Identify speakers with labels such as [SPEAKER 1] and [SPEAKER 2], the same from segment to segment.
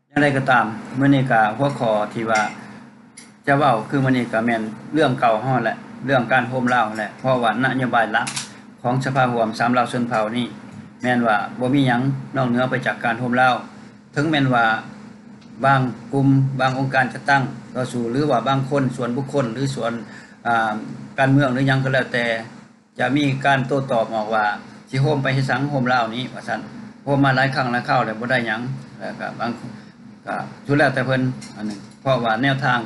[SPEAKER 1] อย่างไรก็ตามมื้อนี้ก็หัวข้อที่ว่าจะเว้าคือมื้อนี้ก็แม่นเรื่องเก่าฮ้อนแหละเรื่องการโฮมลาวแหละเพราะว่านโยบายหลักของสภาร่วมสามเหล่าชนเผ่านี่แม่นว่าบ่มีหยังนอกเหนือไปจากการโฮมลาวถึงแม่นว่าบางกลุ่มบางองค์การจัดตั้งต่อสู้หรือว่าบางคนส่วนบุคคลหรือส่วนการเมืองหรือหยังก็แล้วแต่จะมีการโต้ตอบออกว่าสิโฮมไปเฮ็ดสังโฮมลาวนี้ว่าซั่นโฮมมาหลายครั้งหลายคราวแล้วบ่ได้หยังแล้วก็บางก็สุดแล้วแต่เพิ่นอันนึงเพราะว่าแนวทาง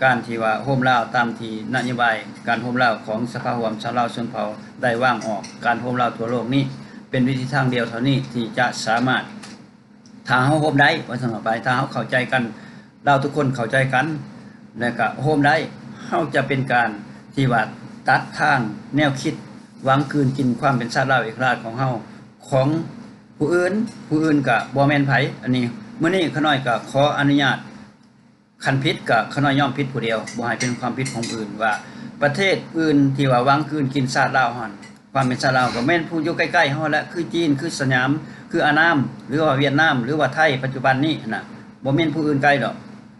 [SPEAKER 1] การที่ว่าโฮมลาวตามที่นโยบายการโฮมลาวของสภาร่วมชาวลาวชนเผ่าได้วางออกการโฮมลาวทั่วโลกนี้เป็นวิธีทางเดียวเท่านี้ที่จะสามารถถ้าเฮาโฮมได้ว่าซั่นไปถ้าเฮาเข้าใจกันลาวทุกคนเข้าใจกันแล้วก็โฮมได้เฮาจะเป็นการที่ว่าตัดทางแนวคิดหวังคืนกินความเป็นชาติลาวเอกราชของเฮาของผู้อื่นก็บ่แม่นไผอันนี้มื้อนี้ขน้อยก็ขออนุญาตคันผิดก็ขน้อยยอมผิดผู้เดียวบ่ให้เป็นความผิดของอื่นว่าประเทศอื่นที่ว่าหวังคืนกินชาติลาวหั่นความเป็นชาติลาวก็แม่นผู้อยู่ใกล้ๆเฮาแหละคือจีนคือสยามคืออานามหรือว่าเวียดนามหรือว่าไทยปัจจุบันนี้น่ะบ่แม่นผู้อื่นไกลดอก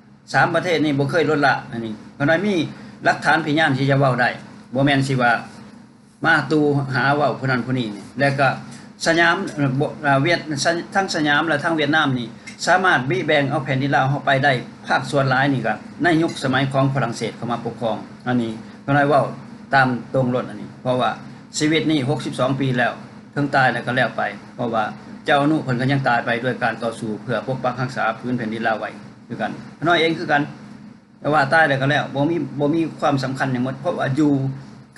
[SPEAKER 1] 3ประเทศนี้บ่เคยลดละอันนี้ขน้อยมีหลักฐานพยานที่จะเว้าได้บ่แม่นสิว่ามาตูหาเว้าผู้นั้นผู้นี้นี่แล้วก็สยามเวียดทั้งสยามและทั้งเวียดนามนี่สามารถบิแบ่งเอาแผ่นดินลาวเฮาไปได้ภาคส่วนหลายนี่ก็ในยุคสมัยของฝรั่งเศสเข้ามาปกครองอันนี้ก็ได้เว้าตามตรงรถอันนี้เพราะว่าชีวิตนี่62ปีแล้วถึงตายแล้วก็แล้วไปเพราะว่าเจ้าอนุเพิ่นก็ยังตายไปด้วยการต่อสู้เพื่อปกปักรักษาพื้นแผ่นดินลาวไว้คือกันน้อยเองคือกันแต่ว่าตายแล้วก็แล้วบ่มีความสำคัญหยังหมดเพราะว่าอยู่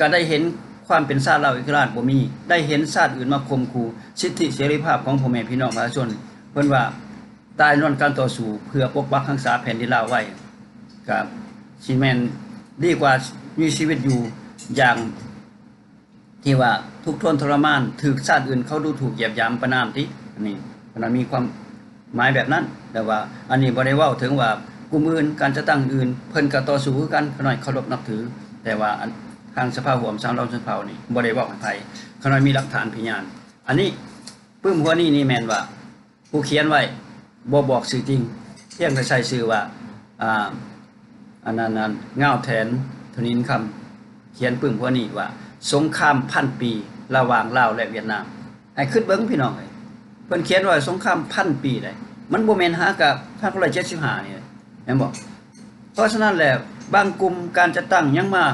[SPEAKER 1] ก็ได้เห็นความเป็นชาติลาวเอกราชบ่มีได้เห็นชาติอื่นมาข่มขู่สิทธิเสรีภาพของพ่อแม่พี่น้องประชาชนเพิ่นว่าตายนอนการต่อสู้เพื่อปกปักรักษาแผ่นดินลาวไว้ก็สิแม่นดีกว่ามีชีวิตอยู่อย่างที่ว่าทุกข์ทนทรมานถูกชาติอื่นเขาดูถูกเหยียดหยามประณามติอันนี้มันมีความหมายแบบนั้นแต่ว่าอันนี้บ่ได้เว้าถึงว่ากลุ่มอื่นการจะตั้งอื่นเพิ่นก็ต่อสู้คือกันขน้อยเคารพนับถือแต่ว่าทางสภาร่วมชาวลาวชนเผ่านี่บ่ได้เว้าให้ไผขน้อยมีหลักฐานพยานอันนี้ปึ้มหัวนี้นี่แม่นว่าผู้เขียนไว้บ่บอกชื่อจริงเพียงแต่ใช้ชื่อว่าอันนั้นง่าวแทนธนินคำเขียนปึ้มหัวนี้ว่าสงครามพันปีระหว่างลาวและเวียดนามให้คิดเบิ่งพี่น้องเอ้ยเพิ่นเขียนว่าสงครามพันปีได้มันบ่แม่นหากับ1975นี่แม่นบ่เพราะฉะนั้นแล้วบางกลุ่มการจัดตั้งยังมา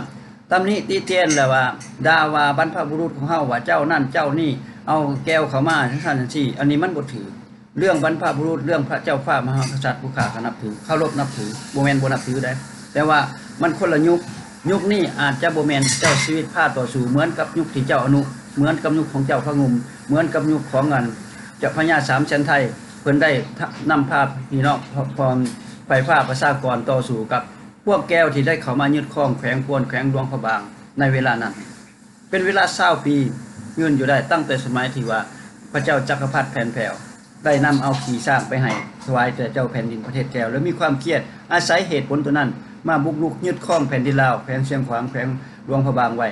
[SPEAKER 1] ตำหนิติเตียนแล้วว่าด่าว่าบรรพบุรุษของเฮาว่าเจ้านั่นเจ้านี่เอาแก้วเข้ามาจังซั่นจังซี่อันนี้มันบ่ถือเรื่องบรรพบุรุษเรื่องพระเจ้าฟ้ามหากษัตริย์ผู้ข้าก็นับถือเคารพนับถือบ่แม่นบ่นับถือได้แต่ว่ามันคนละยุคนี้อาจจะบ่แม่นเจ้าชีวิตพาต่อสู้เหมือนกับยุคที่เจ้าอนุเหมือนกับยุคของเจ้าพระงุมเหมือนกับยุคของเจ้าพญาสามเชื้อไทยเพิ่นได้นำพาพี่น้องพร้อมไฟฟ้าประชากรต่อสู้กับพวกแก้วที่ได้เข้ามายึดครองแขวงพวนแขวงหลวงพระบางในเวลานั้นเป็นเวลา20ปียืนอยู่ได้ตั้งแต่สมัยที่ว่าพระเจ้าจักรพรรดิแผ่นแผ่วได้นำเอาขี่ช้างไปให้ถวายแด่เจ้าแผ่นดินประเทศแก้วแล้วมีความเครียดอาศัยเหตุผลตัวนั้นมาบุกรุกยึดครองแผ่นดินลาวแขวงเชียงขวางแขวงหลวงพระบางไว้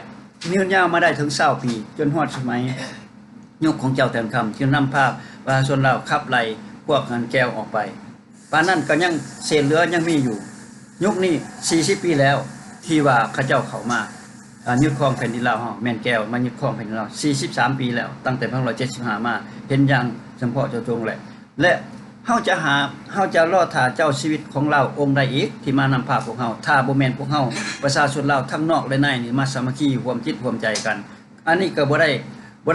[SPEAKER 1] ยืนยาวมาได้ถึง20ปีจนฮอดสมัยยุคของเจ้าแต้มคำที่นำภาพประชาชนลาวขับไล่พวกนั้นแก้วออกไปปานนั้นก็ยังเศษเหลือยังมีอยู่ยุคนี้40ปีแล้วที่ว่าเขาเจ้าเข้ามายึดครองแผ่นดินลาวแม่นแก้วมายึดครองแผ่นดินลาว43ปีแล้วตั้งแต่1975มาเห็นอย่างเฉพาะเจาะจงแหละและเฮาจะรอท่าเจ้าชีวิตของเราองค์ใดอีกที่มานำพาพวกเฮาถ้าบ่แม่นพวกเฮาประชาชนลาวทั้งนอกและในนี่มาสามัคคีร่วมจิตร่วมใจกันอันนี้ก็บ่ไ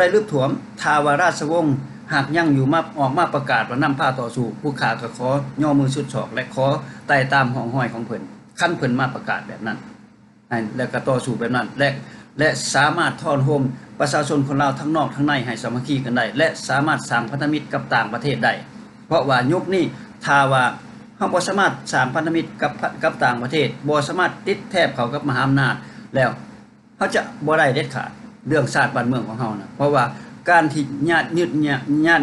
[SPEAKER 1] ด้ลึกถ่วมถ้าว่าราชวงศ์หากยังอยู่มาออกมาประกาศว่านำพาต่อสู้ผู้ข้าก็ขอย่อมือสุดศอกและขอไต่ตามห้องห้อยของเพิ่นคันเพิ่นมาประกาศแบบนั้นแล้วก็ต่อสู้แบบนั้นและสามารถทอนโฮมประชาชนคนลาวทั้งนอกทั้งในให้สามัคคีกันได้และสามารถสร้างพันธมิตรกับต่างประเทศได้เพราะว่ายุคนี้ถ้าว่าเฮาบ่สามารถสร้างพันธมิตรกับต่างประเทศบ่สามารถติดแทบเข้ากับมหาอำนาจแล้วเฮาจะบ่ได้เด็ดขาดเรื่องชาติบ้านเมืองของเฮานะเพราะว่าการที่ญาติแ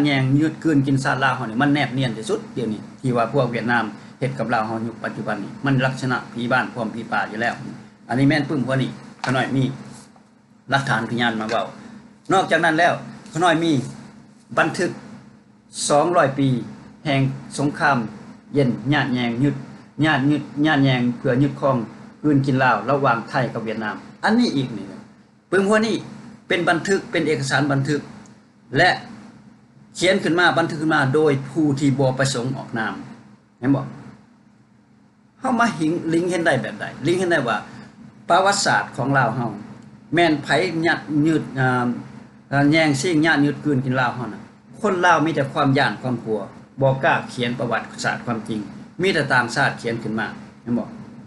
[SPEAKER 1] ยงยึดคืนกินชาติลาวเฮานี่มันแนบเนียนที่สุดเดี๋ยวนี้ที่ว่าพวกเวียดนามเฮ็ดกับลาวเฮายุคปัจจุบันนี้มันลักษณะผีบ้านพร้อมผีป่าอยู่แล้วอันนี้แม่นปึ้มกว่านี้ขน้อยมีหลักฐานพยานมาเว้านอกจากนั้นแล้วขน้อยมีบันทึก200ปี แห่งสงครามเย็นญาติแยงยึดญาติยึดญาติแยงเพื่อยึดครองคืนกินลาวระหว่างไทยกับเวียดนามอันนี้อีกนี่ปึงหัวนี้เป็นบันทึกเป็นเอกสารบันทึกและเขียนขึ้นมาบันทึกขึ้นมาโดยผู้ที่บ่ประสงค์ออกนามเห็นบ่เฮามาหิงลิงก์เห็นได้แบบใดลิงก์เห็นได้ว่าประวัติศาสตร์ของลาวเฮาแม่นไผญาติยึดแย่งชิงญาติยึดคืนกินลาวเฮาน่ะคนลาวมีแต่ความย่านความกลัวบ่กล้าเขียนประวัติศาสตร์ความจริงมีแต่ต่างชาติเขียนขึ้นมาเห็นบ่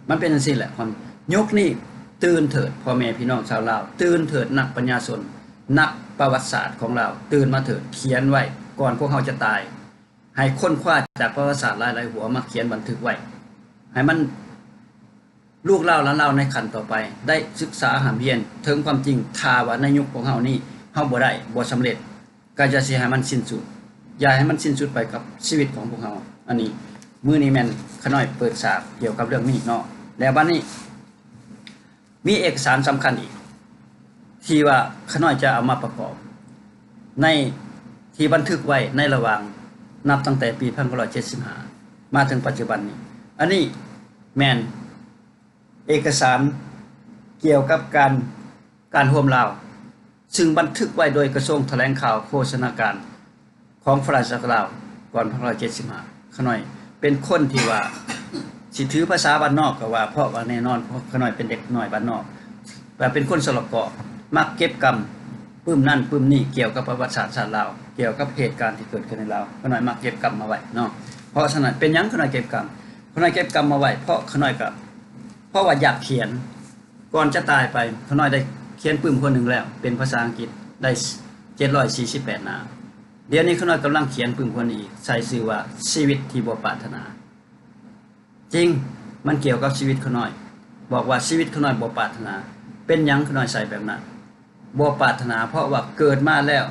[SPEAKER 1] มันเป็นจังซี่แหละความยุคนี้ตื่นเถิดพ่อแม่พี่น้องชาวลาวตื่นเถิดนักปัญญาชนนักประวัติศาสตร์ของเราตื่นมาเถิดเขียนไว้ก่อนพวกเฮาจะตายให้ค้นคว้าจากประวัติศาสตร์หลายๆหัวมาเขียนบันทึกไว้ให้มันลูกเล่าและเล่าในขั้นต่อไปได้ศึกษาหาเรียนถึงความจริงถ้าว่าในยุคของเฮานี่เฮาบ่ได้บ่สำเร็จก็จะสิให้มันสิ้นสุดอย่าให้มันสิ้นสุดไปกับชีวิตของพวกเฮาอันนี้มื้อนี้แม่นขน้อยเปิดฉากเกี่ยวกับเรื่องนี้เนาะแล้วบัดนี้มีเอกสารสำคัญอีกที่ว่าขน้อยจะเอามาประกอบในที่บันทึกไว้ในระหว่างนับตั้งแต่ปี1975มาถึงปัจจุบันนี้อันนี้แม่นเอกสารเกี่ยวกับการร่วมลาวซึ่งบันทึกไว้โดยกระทรวงแถลงข่าวโฆษณาการของฝรั่งลาวก่อน1975ขน้อยเป็นคนที่ว่าสิถือภาษาบ้านนอกก็ว่าเพราะว่าแน่นอนเพราะขน้อยเป็นเด็กน้อยบ้านนอกแต่เป็นคนสลเกาะมักเก็บกรรมปึ้มนั่นปึ้มนี่เกี่ยวกับประวัติศาสตร์ชาติลาวเกี่ยวกับเหตุการณ์ที่เกิดขึ้นในลาวขน้อยมักเก็บกรรมมาไว้เนาะเพราะฉะนั้นเป็นหยังขน้อยเก็บกรรมมาไว้เพราะขน้อยก็เพราะว่าอยากเขียนก่อนจะตายไปขน้อยได้เขียนปึ้มคนหนึ่งแล้วเป็นภาษาอังกฤษได้748หน้าเดี๋ยวนี้ขน้อยกำลังเขียนปึ้มคนอีกใส่ชื่อว่าชีวิตที่บ่ปรารถนาจริงมันเกี่ยวกับชีวิตขน้อยบอกว่าชีวิตขน้อยบ่ปรารถนาเป็นหยังขน้อยใส่แบบนั้นบ่ปรารถนาเพราะว่าเกิดมาแล้ว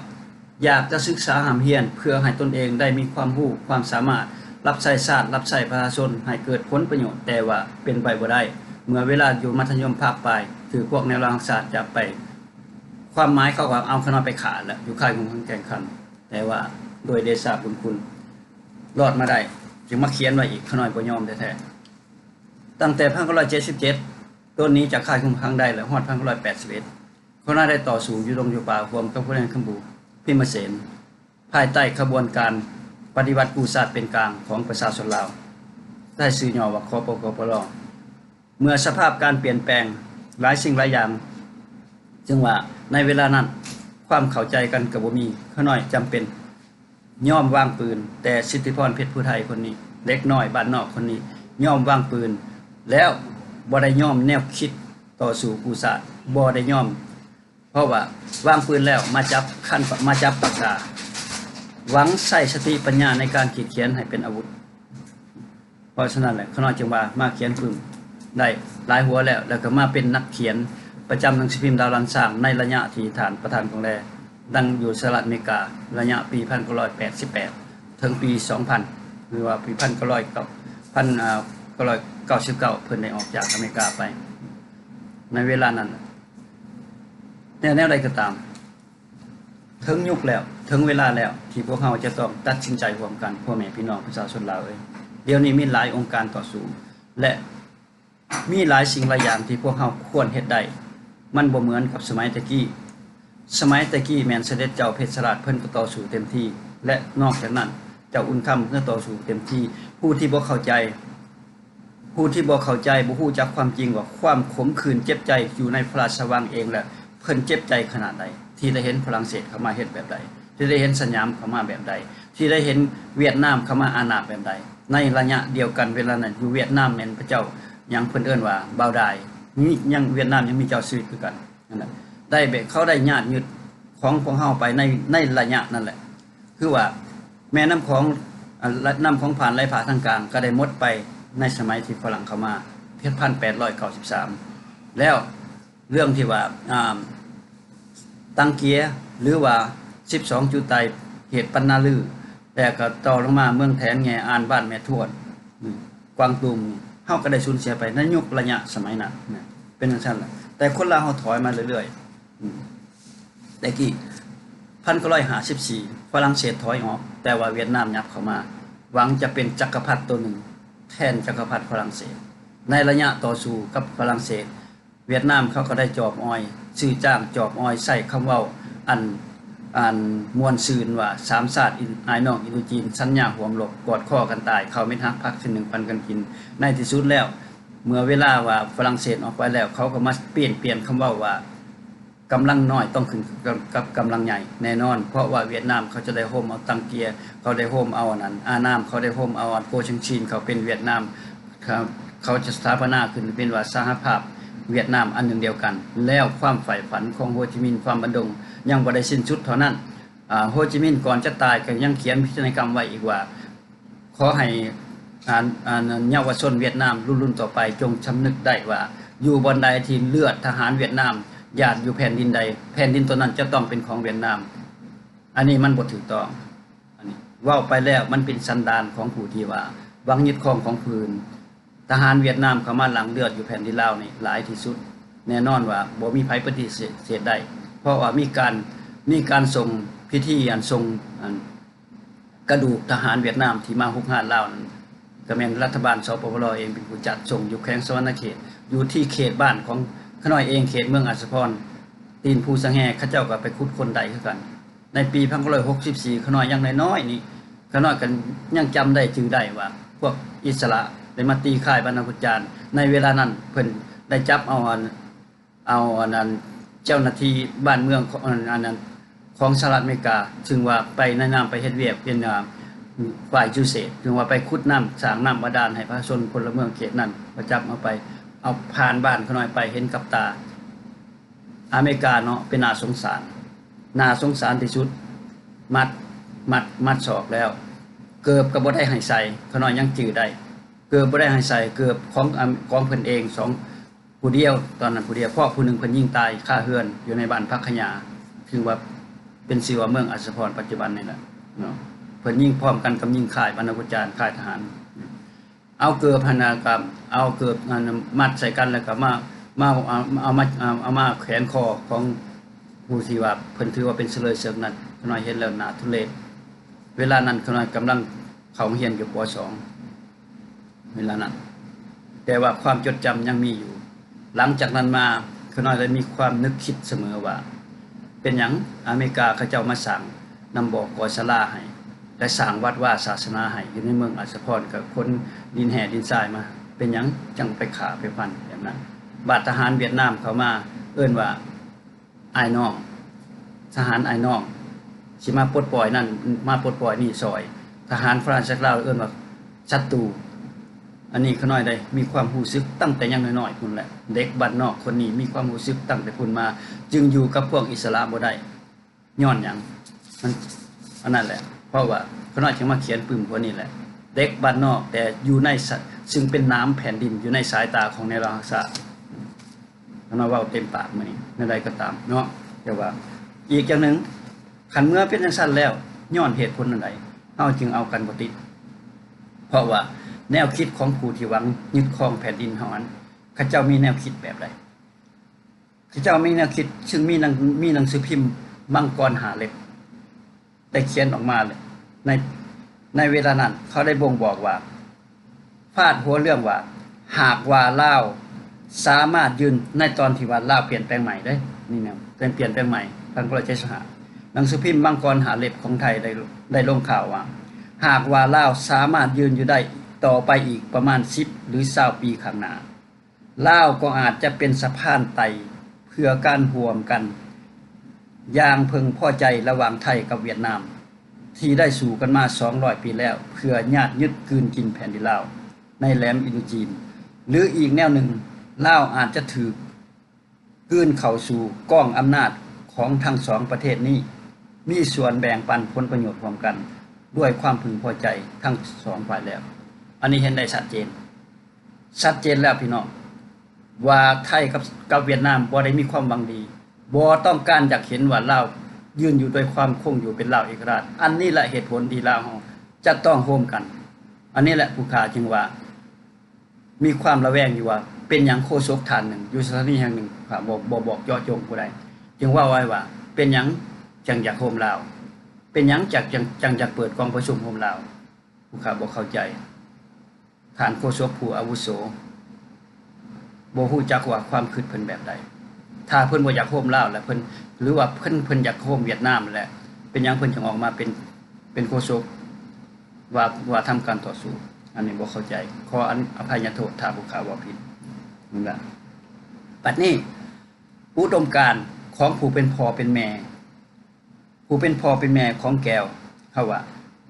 [SPEAKER 1] อยากจะศึกษาหามเรียนเพื่อให้ตนเองได้มีความรู้ความสามารถรับใช้ชาติรับใช้ประชาชนให้เกิดผลประโยชน์แต่ว่าเป็นไปบ่ได้เมื่อเวลาอยู่มัธยมภาคปลายถือพวกแนวทางศาสตร์จะไปความหมายเขาว่าเอาขน้อยไปขาดแล้วอยู่ค่ายของแข่งขันแต่ว่าโดยเดชะบุญคุณรอดมาได้จึงมาเขียนไว้อีกขน้อยบ่ยอมแท้ๆตั้งแต่1977ต้นนี้จากค่ายคุมขังได้แล้วฮอด1981เขาน่าได้ต่อสู้อยู่ดงอยู่ป่าร่วมกับผู้แทนคำบูพิมเสนภายใต้ขบวนการปฏิวัติกู้ชาติเป็นกลางของประชาชนลาวได้ชื่อย่อว่าคปกปลเมื่อสภาพการเปลี่ยนแปลงหลายสิ่งหลายอย่างจึงว่าในเวลานั้นความเข้าใจกันก็บ่มีเขาน้อยจำเป็นยอมวางปืนแต่สิทธิพรเพชรผู้ไทยคนนี้เล็กน้อยบ้านนอกคนนี้ยอมวางปืนแล้วบ่ได้ยอมแนวคิดต่อสู้กู้ชาติบ่ได้ยอมเพราะว่าวางปืนแล้วมาจับปากกาหวังใช้สติปัญญาในการขีดเขียนให้เป็นอาวุธเพราะฉะนั้นแหละขน้อยจึงว่ามาเขียนปึ้มได้หลายหัวแล้วก็มาเป็นนักเขียนประจำหนังสือพิมพ์ดาวลันสร้างในระยะที่ฐานประธานของแลดังอยู่สหรัฐอเมริการะยะปี1988ถึงปี2000หรือว่าปี1999เพิ่นได้ออกจากอเมริกาไปในเวลานั้นแนวใดก็ตามถึงยุคแล้วถึงเวลาแล้วที่พวกเราจะต้องตัดสินใจร่วมกันพ่อแม่พี่น้องประชาชนลาวเดี๋ยวนี้มีหลายองค์การต่อสู้และมีหลายสิ่งหลายอย่างที่พวกเราควรเฮ็ดได้มันบ่เหมือนกับสมัยตะกี้แม่นเสด็จเจ้าเพชรราชเพิ่นก็ต่อสู้เต็มที่และนอกจากนั้นเจ้าอุ่นค่ำก็ต่อสู้เต็มที่ผู้ที่บ่เข้าใจบ่ฮู้จักความจริงว่าความขมขื่นเจ็บใจอยู่ในพระราชวังเองแหละเพิ่นเจ็บใจขนาดใดที่ได้เห็นฝรั่งเศสเข้ามาเฮ็ดแบบใดที่ได้เห็นสยามเข้ามาแบบใดที่ได้เห็นเวียดนามเข้ามาอาณาแบบใดในระยะเดียวกันเวลานั้นอยู่เวียดนามแม่นพระเจ้ายังเพิ่นเอิ้นว่าบ่าวดายมียังเวียดนามยังมีเจ้าชีวิตคือกันนั่นแหละได้เขาได้ญาติยึดของพวกเฮาไปในระยะนั่นแหละคือว่าแม่น้ำของผ่านไหลผ่าทางกลางก็ได้หมดไปในสมัยที่ฝรั่งเข้ามา1893แล้วเรื่องที่ว่าตังเกียหรือว่า12จุดไตเหตุปันนาลือแต่ก็ต่อลงมาเมืองแถนแงอ่านบ้านแม่ทวดกวางตุงเฮาก็ได้สูญเสียไปในยุคระยะสมัยนั้นเป็นจังซั่นล่ะแต่คนลาวเฮาถอยมาเรื่อยๆแต่กี้1954ฝรั่งเศสถอยออกแต่ว่าเวียดนามยับเข้ามา หวังจะเป็นจักรพรรดิตัวหนึ่งแทนจักรพรรดิฝรั่งเศสในระยะต่อสู้กับฝรั่งเศสเวียดนามเขาก็ได้จอบอ้อยชื่อจ้างจอบอ้อยใส่คำเว้าอันมวลซืนว่าสามชาติอายน้องอินโดจีนสัญญาห่วมรบกอดข้อกันตายเขาไม่ฮักพักที่1ปันกันกินในที่สุดแล้วเมื่อเวลาว่าฝรั่งเศสออกไปแล้วเขาก็มาเปลี่ยนคำเว้าว่ากำลังน้อยต้องขึ้นกับกำลังใหญ่แน่นอนเพราะว่าเวียดนามเขาจะได้โฮมเอาตังเกียเขาได้โฮมเอานั้นอานามเขาได้โฮมเอาโกเชิงชินเขาเป็นเวียดนามเขาจะสถาปนาขึ้นเป็นว่าสหภาพเวียดนามอันหนึ่งเดียวกันแล้วความใฝ่ฝันของโฮจิมินห์ความบันดงยังบ่ได้สิ้นสุดเท่านั้นโฮจิมินห์ก่อนจะตายก็ยังเขียนพินัยกรรมไว้อีกว่าขอให้เยาวชนเวียดนามรุ่นต่อไปจงสำนึกได้ว่าอยู่บนใดที่เลือดทหารเวียดนามญาติอยู่แผ่นดินใดแผ่นดินตัวนั้นจะต้องเป็นของเวียดนามอันนี้มันบ่ถูกต้องอันนี้เว้าไปแล้วมันเป็นสันดานของผู้ที่ว่าหวังยึดครองของพื้นทหารเวียดนามเข้ามาหลังเลือดอยู่แผ่นดินลาวนี่หลายที่สุดแน่นอนว่าบ่มีไผปฏิเสธได้เพราะว่ามีการส่งพิธีส่งกระดูกทหารเวียดนามที่มาฮุกฮานลาวนั้นก็แม่นรัฐบาลสปปลเองเป็นผู้จัดส่งอยู่แขวงสะวรรณเขตอยู่ที่เขตบ้านของขน้อยเองเขตเมืองอัสสพรตีนภูสังแหเขาเจ้าก็ไปขุดคนใดคือกันในปี1964ขน้อยยังน้อยๆนี่ขน้อยกันยังจำได้ชื่อได้ว่าพวกอิสระได้มาตีค่ายบรรณาธิการในเวลานั้นเพิ่นได้จับเอานั้นเจ้าหน้าที่บ้านเมืองของสหรัฐอเมริกาซึ่งว่าไปในนามไปเฮ็ดเวียกเป็นฝ่ายจูเซตถึงว่าไปขุดน้ำสร้างน้ำบาดาลให้ประชาชนพลเมืองเขตนั้นประจับเอาผ่านบ้านเขาหน่อยไปเห็นกับตาอเมริกาเนาะเป็นน่าสงสารที่สุดมัดศอกแล้วเกือบก็บ่ได้ให้ใส่เขาน้อยยังจื้อได้เกือบบ่ได้ให้ใส่เกือบของเพิ่นเอง2ผู้เดียวตอนนั้นผู้เดียวเพราะผู้นึงเพิ่นยิงตายคาเฮือนอยู่ในบ้านพักขยาคือว่าเป็นชื่อว่าเมืองอัสสพรปัจจุบันนี่แหละเนาะเพิ่นยิงพร้อมกันกับยิงค่ายบรรณาธิการค่ายทหารเอาเกือบพนากับเอาเกือบมัดใส่กันแล้วก็เอามาแขวนคอของผู้ที่ว่าเพิ่นถือว่าเป็นเสลยเสือกนั้นขน้อยเห็นแล้วน่าทุเรศเวลานั้นขน้อยกำลังเข้าเรียนอยู่ป .2 เวลานั้นแต่ว่าความจดจำยังมีอยู่หลังจากนั้นมาขน้อยได้มีความนึกคิดเสมอว่าเป็นหยังอเมริกาเขาเจ้ามาสั่งนำบ่อกอศาลาให้ได้สร้างวัดว่าศาสนาให้อยู่ในเมืองอัสสพรกับคนดินแห่ดินทรายมาเป็นหยังจังไปขาไปฟันอย่างนั้นบาดทหารเวียดนามเขามาเอิ้นว่าอ้ายน้องทหารอ้ายน้องสิมาปลดปล่อยนั่นมาปลดปล่อยนี่ซอยทหารฝรั่งเศสลาวเอิ้นว่าศัตรูอันนี้เขาน้อยได้มีความรู้สึกตั้งแต่ยังน้อยๆพุ่นแหละเด็กบ้านนอกคนนี้มีความรู้สึกตั้งแต่พุ่นมาจึงอยู่กับพวกอิสลามบ่ได้ย้อนหยังมันอันนั้นแหละเพราะว่าเขาน้อยจึงมาเขียนปึ้มพวกนี้แหละเด็กบ้านนอกแต่อยู่ในซึ่งเป็นน้ำแผ่นดินอยู่ในสายตาของในราชาเขาน้อยเว้าเต็มปากมื้อนี้ในใดก็ตามเนาะแต่ว่าอีกอย่างนึงคันเมื่อเป็นจังซั่นแล้วย้อนเหตุผลอันใดเฮาจึงเอากันบ่ติดเพราะว่าแนวคิดของผู้ที่หวังยึดครองแผ่นดินเฮานั้นเขาเจ้ามีแนวคิดแบบใดเขาเจ้ามีแนวคิดซึ่งมีหนังสือพิมพ์มังกรหาเล็บได้เขียนออกมาเลยในเวลานั้นเขาได้บ่งบอกว่าพาดหัวเรื่องว่าหากว่าลาวสามารถยืนในตอนที่ว่าลาวเปลี่ยนแปลงใหม่ได้นี่นะเป็นเปลี่ยนแปลงใหม่ทางประเทศสหรัฐหนังสือพิมพ์มังกรหาเล็บของไทยได้ลงข่าวว่าหากว่าลาวสามารถยืนอยู่ได้ต่อไปอีกประมาณ10หรือ20ปีข้างหน้าลาวก็อาจจะเป็นสะพานไต่เพื่อการร่วมกันอย่างพึงพอใจระหว่างไทยกับเวียดนามที่ได้สู่กันมา200ปีแล้วเพื่อญาติยึดคืนกินแผ่นดินลาวในแหลมอินโดจีนหรืออีกแนวหนึ่งลาวอาจจะถือคืนเข้าสู่ก้องอำนาจของทั้ง2ประเทศนี้มีส่วนแบ่งปันผลประโยชน์ร่วมกันด้วยความพึงพอใจทั้ง2ฝ่ายแล้วอันนี้เห็นได้ชัดเจนแล้วพี่น้องว่าไทยกับเวียดนามบ่ได้มีความหวังดีบ่ต้องการอยากเห็นว่าลาวยืนอยู่ด้วยความคงอยู่เป็นลาวเอกราชอันนี้แหละเหตุผลที่ลาวจะต้องร่วมกันอันนี้แหละผู้ข่าจึงว่ามีความระแวงอยู่ว่าเป็นหยังโฆษกท่านหนึ่งอยู่สถานีแห่งหนึ่งบ่บอกเจาะจงผู้ใดจึงว่าไว้ว่าเป็นหยังจังอยากร่วมลาวเป็นหยังจังอยากเปิดกองประชุมร่วมลาว ผู้ข้าบ่เข้าใจท่านโฆษกผู้อาวุโสบ่ฮู้จักว่าความคิดเพิ่นแบบใดถ้าเพิ่นบ่อยากโฮมลาวแล้วเพิ่นหรือว่าเพิ่นอยากโฮมเวียดนามแหละเป็นหยังเพิ่นจึงออกมาเป็นโฆษกว่าทำการต่อสู้อันนี้บ่เข้าใจขออภัยโทษถ้าผู้ข้าเว้าผิดนั่นล่ะบัดนี้อุดมการณ์ของผู้เป็นพ่อเป็นแม่ผู้เป็นพ่อเป็นแม่ของแก้วเขาว่า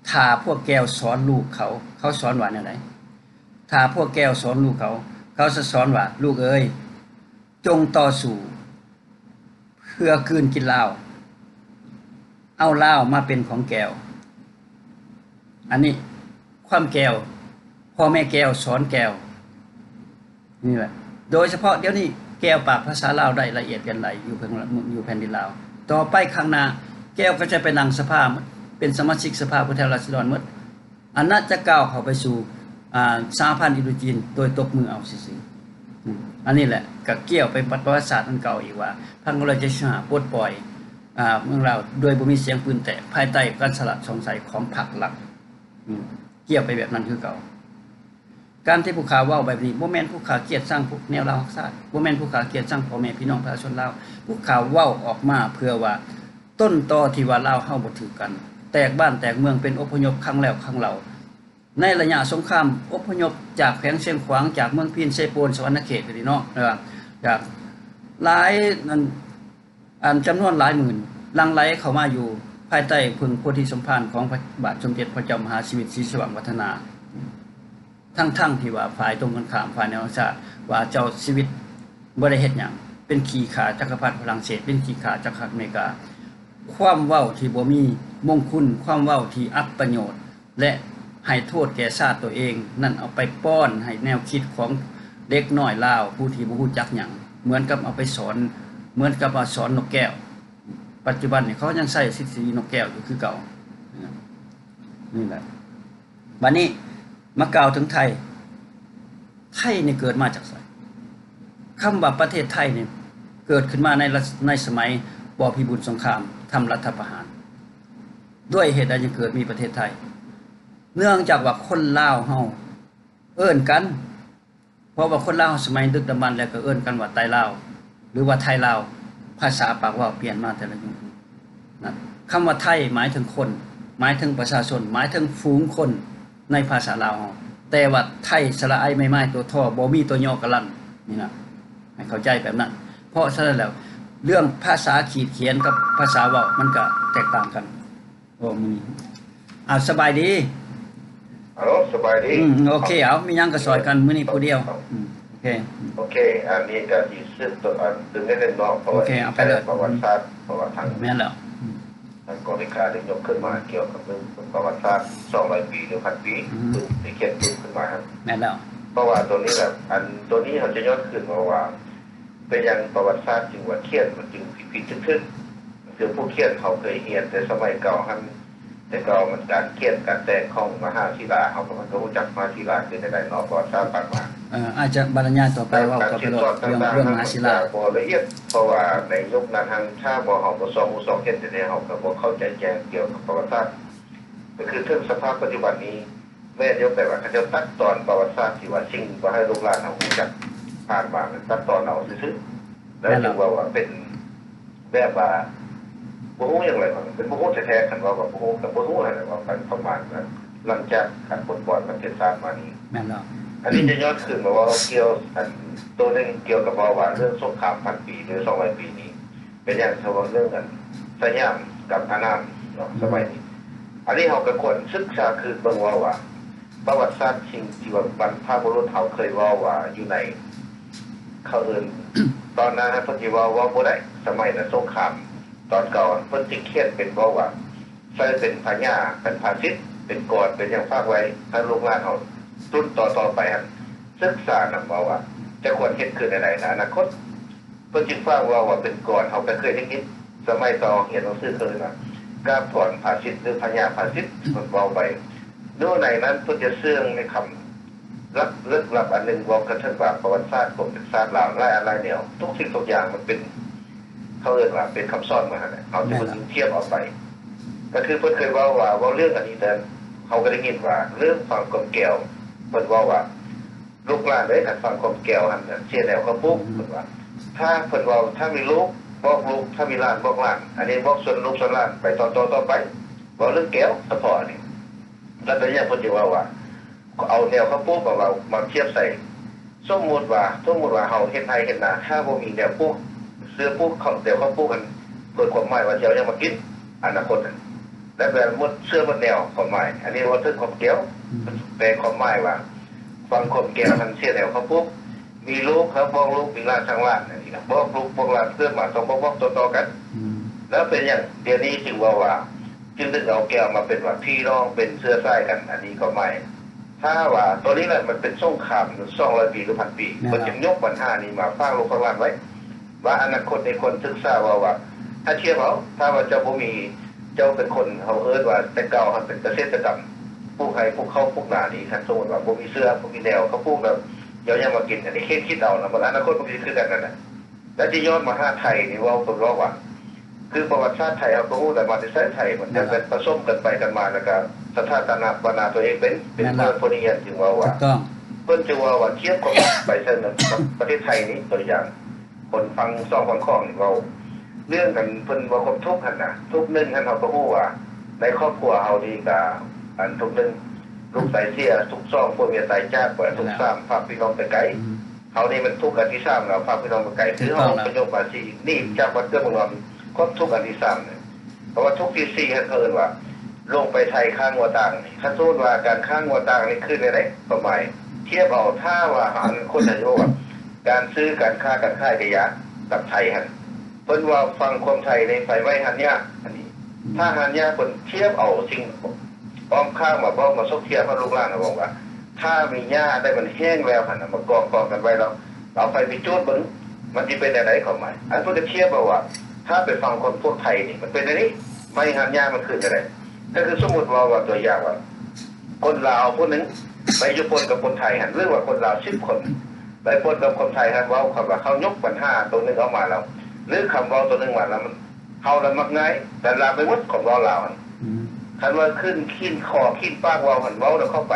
[SPEAKER 1] ถ้าพวกแก้วสอนลูกเขาสอนว่าแนวใดถ้าพวกแก้วสอนลูกเขาจะสอนว่าลูกเอ้ยจงต่อสู้เพื่อคืนกินลาวเอาลาวมาเป็นของแก้วอันนี้ความแก้วพ่อแม่แก้วสอนแก้วนี่แหละโดยเฉพาะเดี๋ยวนี้แก้วปากภาษาลาวได้ละเอียดกันไหลอยู่แผ่นดินลาวต่อไปข้างหน้าแก้วก็จะไปนั่งสภาเป็นสมาชิกสภาผู้แทนราษฎรหมดอันนั้นจะก้าวเข้าไปสู่สหพันธ์อินโดจีนโดยตบมือเอาซื่อๆอันนี้แหละก็เกี่ยวไปประวัติศาสตร์อันเก่าอีกว่าพังเราจะชนะปลดปล่อยเมืองเราโดยบ่มีเสียงปืนแตกภายใต้การสลัดสงสัยของพรรคหลักเกี่ยวไปแบบนั้นคือเก่าการที่ผู้ข่าวเว้าแบบนี้บ่แม่นผู้ข่าวเกลียดสร้างพวกแนวลาวศาสตร์บ่แม่นผู้ข่าวเกลียดสร้างพ่อแม่พี่น้องประชาชนลาวผู้ข่าวเว้าออกมาเพื่อว่าต้นตอที่ว่าลาวเฮาบ่ถือกันแตกบ้านแตกเมืองเป็นอพยพครั้งแล้วครั้งเล่าในระยะสงครามอพยพจากแขวงเชียงขวางจากเมืองพิณไชยโปนสวรรณเขตนี่เนาะจากหลายจำนวนหลายหมื่นหลั่งไหลเข้ามาอยู่ภายใต้พึงโพธิสมภารของพระบาทสมเด็จพระเจ้ามหาชีวิตศรีสว่างวัฒนาทั้งที่ว่าฝ่ายตรงกันข้ามฝ่ายแนวชาติว่าเจ้าชีวิตบ่ได้เฮ็ดหยังเป็นขี้ขาจักรพรรดิฝรั่งเศสเป็นขี้ขาจักรพรรดิอเมริกาความเว้าที่บ่มีมงคลความเว้าที่อัปประโยชน์และให้โทษแก่ชาติตัวเองนั่นเอาไปป้อนให้แนวคิดของเด็กน้อยลาวผู้ที่บ่ฮู้จักหยังเหมือนกับเอาไปสอนเหมือนกับว่าสอนนกแก้วปัจจุบันนี่เขายังใช้ทฤษฎีนกแก้วอยู่คือเก่านี่แหละบัดนี้มากล่าวถึงไทยนี่เกิดมาจากไสคำว่าประเทศไทยนี่เกิดขึ้นมาในสมัยป.พิบูลสงครามทำรัฐประหารด้วยเหตุใดจึงเกิดมีประเทศไทยเนื่องจากว่าคนลาวเฮาเอิ้นกันเพราะว่าคนลาวสมัยดึกดำบรรพ์แล้วก็เอิ้นกันว่าไทยลาวหรือว่าไทยลาวภาษาปากว่าเปลี่ยนมาแต่ละยุคนะคำว่าไทยหมายถึงคนหมายถึงประชาชนหมายถึงฝูงคนในภาษาลาวเฮาแต่ว่าไทยสระไอไม้ตัวท่อบ่มีตัวย่อกะลั่นนี่นะให้เข้าใจแบบนั้นเพราะฉะนั้นแล้วเรื่องภาษาขีดเขียนกับภาษาเว้ามันก็แตกต่างกันโอ้มื้อนี้สบายดี
[SPEAKER 2] ฮัลโหลสบายดี
[SPEAKER 1] โอเคเอามีหยังก็สอนกันมื้อนี้ผู้เดียวโอเค
[SPEAKER 2] อันนี้ก็สิซึ่งตัวตึงได้เล่นเนาะเพราะว่าประวัติศาสตร์เพราะว่าทาง
[SPEAKER 1] แม่นแล้ว
[SPEAKER 2] ทางกองวิการได้ยกขึ้นมาเกี่ยวกับเรื่องประวัติศาสตร์200ปีหรือ 1,000 ปีที่เขียนขึ้นมาครับ
[SPEAKER 1] แม่นแล้ว
[SPEAKER 2] เพราะว่าตัวนี้แบบตัวนี้เขาจะย้อนขึ้นว่าเป็นอย่างประวัติศาสตร์จึงว่าเขียนมันจึงผิดขึ้นคือผู้เขียนเขาเคยเรียนแต่สมัยเก่าแต่ก็มันการเขียนการแต่งของมหาศิลาเขาก็มันก็รู้จักมหาศิลาเป็นได้นอกประวัติศาสตร์ปากมา
[SPEAKER 1] อาจจะบรรยายต่อไปว่าต่อไปเรื่องมหาศิลา
[SPEAKER 2] บ่ละเอียดเพราะว่าในยุคนั้นทางถ้าบ่เฮาบ่สองเขียนแต่เฮาก็บ่เข้าใจแจ้งเกี่ยวกับประวัติศาสตร์ก็คือถึงสภาพปัจจุบันนี้แม้ยกแต่ว่าเขาจะตัดตอนประวัติศาสตร์ที่ว่าสิ่งบ่ให้ลูกหลานเฮารู้จักผ่านมาตัดตอนเอาซื่อๆแล้วจึงว่าเป็นแบบว่าบ่ฮู้หยังเลยมันเป็นบ่ฮู้แท้ๆคันว่าบ่ฮู้กับบ่ฮู้นั่นแหละว่าประมาณนั้นหลังจากการปลดปล่อยประเทศชาติมานี้
[SPEAKER 1] แม่นแล้ว
[SPEAKER 2] อันนี้จะย้อนขึ้นมาว่าเกี่ยวตัวนึงเกี่ยวกับว่าเรื่องสงคราม1,000 ปีหรือ200 ปีนี้เป็นอย่างเฉพาะเรื่องกันสยามกับอานามสมัยนี้อันนี้เฮาก็ควรศึกษาคือเบิ่งว่าประวัติศาสตร์สิ่งที่ว่าบรรพบุรุษเฮาเคยว่าอยู่ในเขาเอิ้นตอนนั้นเพิ่นสิว่าบ่ได้สมัยนั้นสงครามตอนก่อนเพิ่นสิเขียนเป็นว่าใส่เป็นพญาเป็นภาษิตเป็นกรเป็นอย่างฝากไว้ถ้าลูกหลานเฮารุ่นต่อไปศึกษานำว่าจะควรเฮ็ดขึ้นในอนาคตเพิ่นจึงฟังว่าเป็นกรเฮาก็เคยได้ยินสมัยต่อเรียนหนังสือเคยนะกาถอนภาษิตหรือพญาภาษิตเพิ่นเว้าไว้ดูในนั้นเพิ่นจะเสื่องในคำลึกลับอันนึงว่ากันถึงว่าประวัติศาสตร์ของศาสตร์ลาวอะไรแนวทุกสิ่งทุกอย่างมันเป็นเขาเรียกว่าเป็นคำสอนมาเนี่ยเอาจะเทียบออกไปก็คือเพิ่นเคยว่าเรื่องอันนี้แต่ เขาก็ได้ยินว่าเรื่องฟังกลมแก้วเพิ่นว่าลูกหลานได้ถ้าฟังกลมแก้วหั่นเสียแล้วเขาปุ๊บเพิ่นว่าถ้าเพิ่นว่าถ้ามีลูกบอกลูกถ้ามีหลานบอกหลานอันนี้บอกส่วนลูกส่วนหลานไปต่อไปบอกเรื่องแก้วเฉพาะนี่แล้วแต่ยังเพิ่นสิว่าเอาแนวเขาปุ๊บมาเทียบใส่สมมุติว่าเฮาเฮ็ดไผเฮ็ดนาถ้าบ่มีแนวปุ๊บเสื้อปุ๊บเขาเดี๋ยวเขาปุ๊บกันเปิดความหมายว่าเดี๋ยวยังมากินอนาคตและแบบหมดเสื้อหมดแนวความหมายอันนี้ว่าถึงความเกี่ยวแปลความหมายว่าฟังความเกี่ยวมันเสียแนวเขาปุ๊บมีลูกเขาบอกลูกมีหลานทางหลานนี่นะบอกลูกบอกหลานเพื่อนมาต้องบอกต่อกันแล้วเป็นอย่างเดี๋ยวนี้จึงว่าจึงถึงเอาแก้วมาเป็นว่าพี่น้องเป็นเสื้อสายกันอันนี้ก็ไม่ถ้าว่าตัวนี้แหละมันเป็นสงคราม200 ปีหรือ 1,000 ปีมันจึงยกปัญหานี้มาฟังลูกฟังหลานไว้ว่าอนาคตในคนศึกษาว่าถ้าเชื่อเขาถ้าว่าเจ้าบ่มีเจ้าเป็นคนเขาเอิ้นว่าแต่เก่าเขาเป็นเกษตรกรรมปลูกไห้ปลูกข้าวปลูกนานี่คันสมมุติว่าบ่มีเสื้อบ่มีแนวเขาปลูกแบบเดี๋ยวยังมากินอันนี้คิดเอานะมันอนาคตมันคือกันนั่นน่ะแล้วที่ย้อนมาหาไทยนี่ว่าผมรู้ว่าคือประวัติศาสตร์ไทยเอาก็รู้แต่มาที่ไทยมันจะเป็นผสมกันไปกันมาแล้วก็สถานะตัวเองเป็นคนนี้จึงว่าเพิ่นจะว่าเทียบกับไปเสนอประเทศไทยนี้ตัวอย่างคนฟัง2คนข้องนี่เว้าเรื่องกันเพิ่นว่าครบทุกข์หั่นน่ะทุกนึงท่านเฮาก็ฮู้ว่าในครอบครัวเฮานี่ก็อันทุกนึงลูกสายเสียทุกซ่องพวกเมียสายจากว่าทุกซ้ำฝากพี่น้องไปไกลเฮานี่มันทุกข์อันที่3แล้วฝากพี่น้องไปไกลคือเฮาประโยคภาษีนี่จากวัดเกื้อหนุนครบทุกข์อันที่3เนี่ยเพราะว่าทุกข์ที่4เพิ่นว่าลงไปไทยข้างหัวต่างนี่ถ้าสมมุติว่าการข้างหัวต่างนี่คือได้ประมาณเทียบเอาถ้าว่าหารคนอายุว่าการซื้อการค้าการขายได้ยากกับไทยหั่นเพิ่นว่าฟังคนไทยในไฟไว้หันยากอันนี้ถ้าหันยากเพิ่นเทียบเอาสิ่งอ้อมข้างมาบอกมาซกเทียบมาลูกหลานบอกว่าถ้ามีหญ้าได้มันแห้งแล้วหั่นมากองกันไว้แล้วเอาไปจูดเบิ่งมันสิเป็นได้เข้ามาอันเพิ่นจะเทียบว่าถ้าไปฟังคนพวกไทยนี่มันเป็นอันนี้ไม่หันยากมันคือจังได๋ก็คือสมมุติว่าตัวอย่างว่าคนลาวผู้นึงไปอยู่ปนกับคนไทยหั่นหรือว่าคนลาว10 คนไปปนกับคนไทยหั่นเว้าคำว่าเขายกปัญหาตัวนึงเอามาแล้วหรือคำว่าตัวนึงมาแล้วมันเฮาแล้วมักง่ายแต่ลาไปหมดของเราคันว่าขึ้นขี้คอขี้ปากเว้าหันเว้าแล้วเข้าไป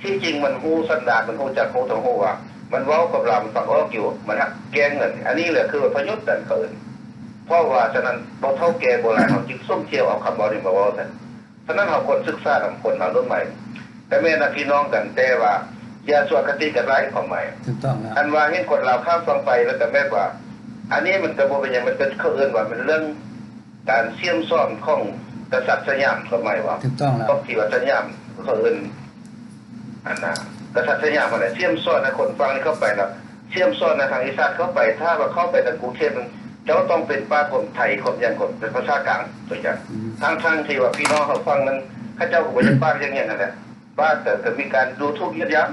[SPEAKER 2] ที่จริงมันฮู้สันดานมันฮู้จักฮู้ทั้งฮู้ว่ามันเว้ากับเรามันฟังออกอยู่มันฮักแกงเงินอันนี้แหละคือพยุทธ์กันเกินเพราะว่าฉะนั้นบ่เท่าแก่โบราณเฮาจึงส้มเที่ยวเอาคำเว้านี้มาเว้าซั่นฉะนั้นเฮาควรศึกษานํคนเฮารุ่นใหม่แต่แม่นพี่น้องกันแต่ว่าอย่าสวดคติกันหลายของใหม่
[SPEAKER 1] ถูกต้องแล้ว
[SPEAKER 2] อันว่าเห็นคนเราข้ามฟังไปแล้วก็แม่ว่าอันนี้มันก็บ่เป็นหยังมันเป็นเขาเอิ้นว่ามันเรื่องการเสี่ยมซ่อนของกษัตริย์สยามสมัยว่า
[SPEAKER 1] ถูกต้องแล้ว
[SPEAKER 2] ก็ที่ว่าสยามเขาเอิ้นอันน่ะกษัตริย์สยามอะไรเสี่ยมซ่อนนะคนฟังนี่เข้าไปแล้วเสี่ยมซ่อนในทางอีสานเข้าไปถ้าว่าเข้าไปทางกรุงเทพมันจะต้องเป็นป้าคนไทยคนยันคนเป็นภาษากลางตัวอย่างทั้งที่ว่าพี่น้องเขาฟังนั้นเขาเจ้าก็บ่ได้ป้าอย่างนั้นแหละป้าแต่มีการดูทุกข์ยับยั้ง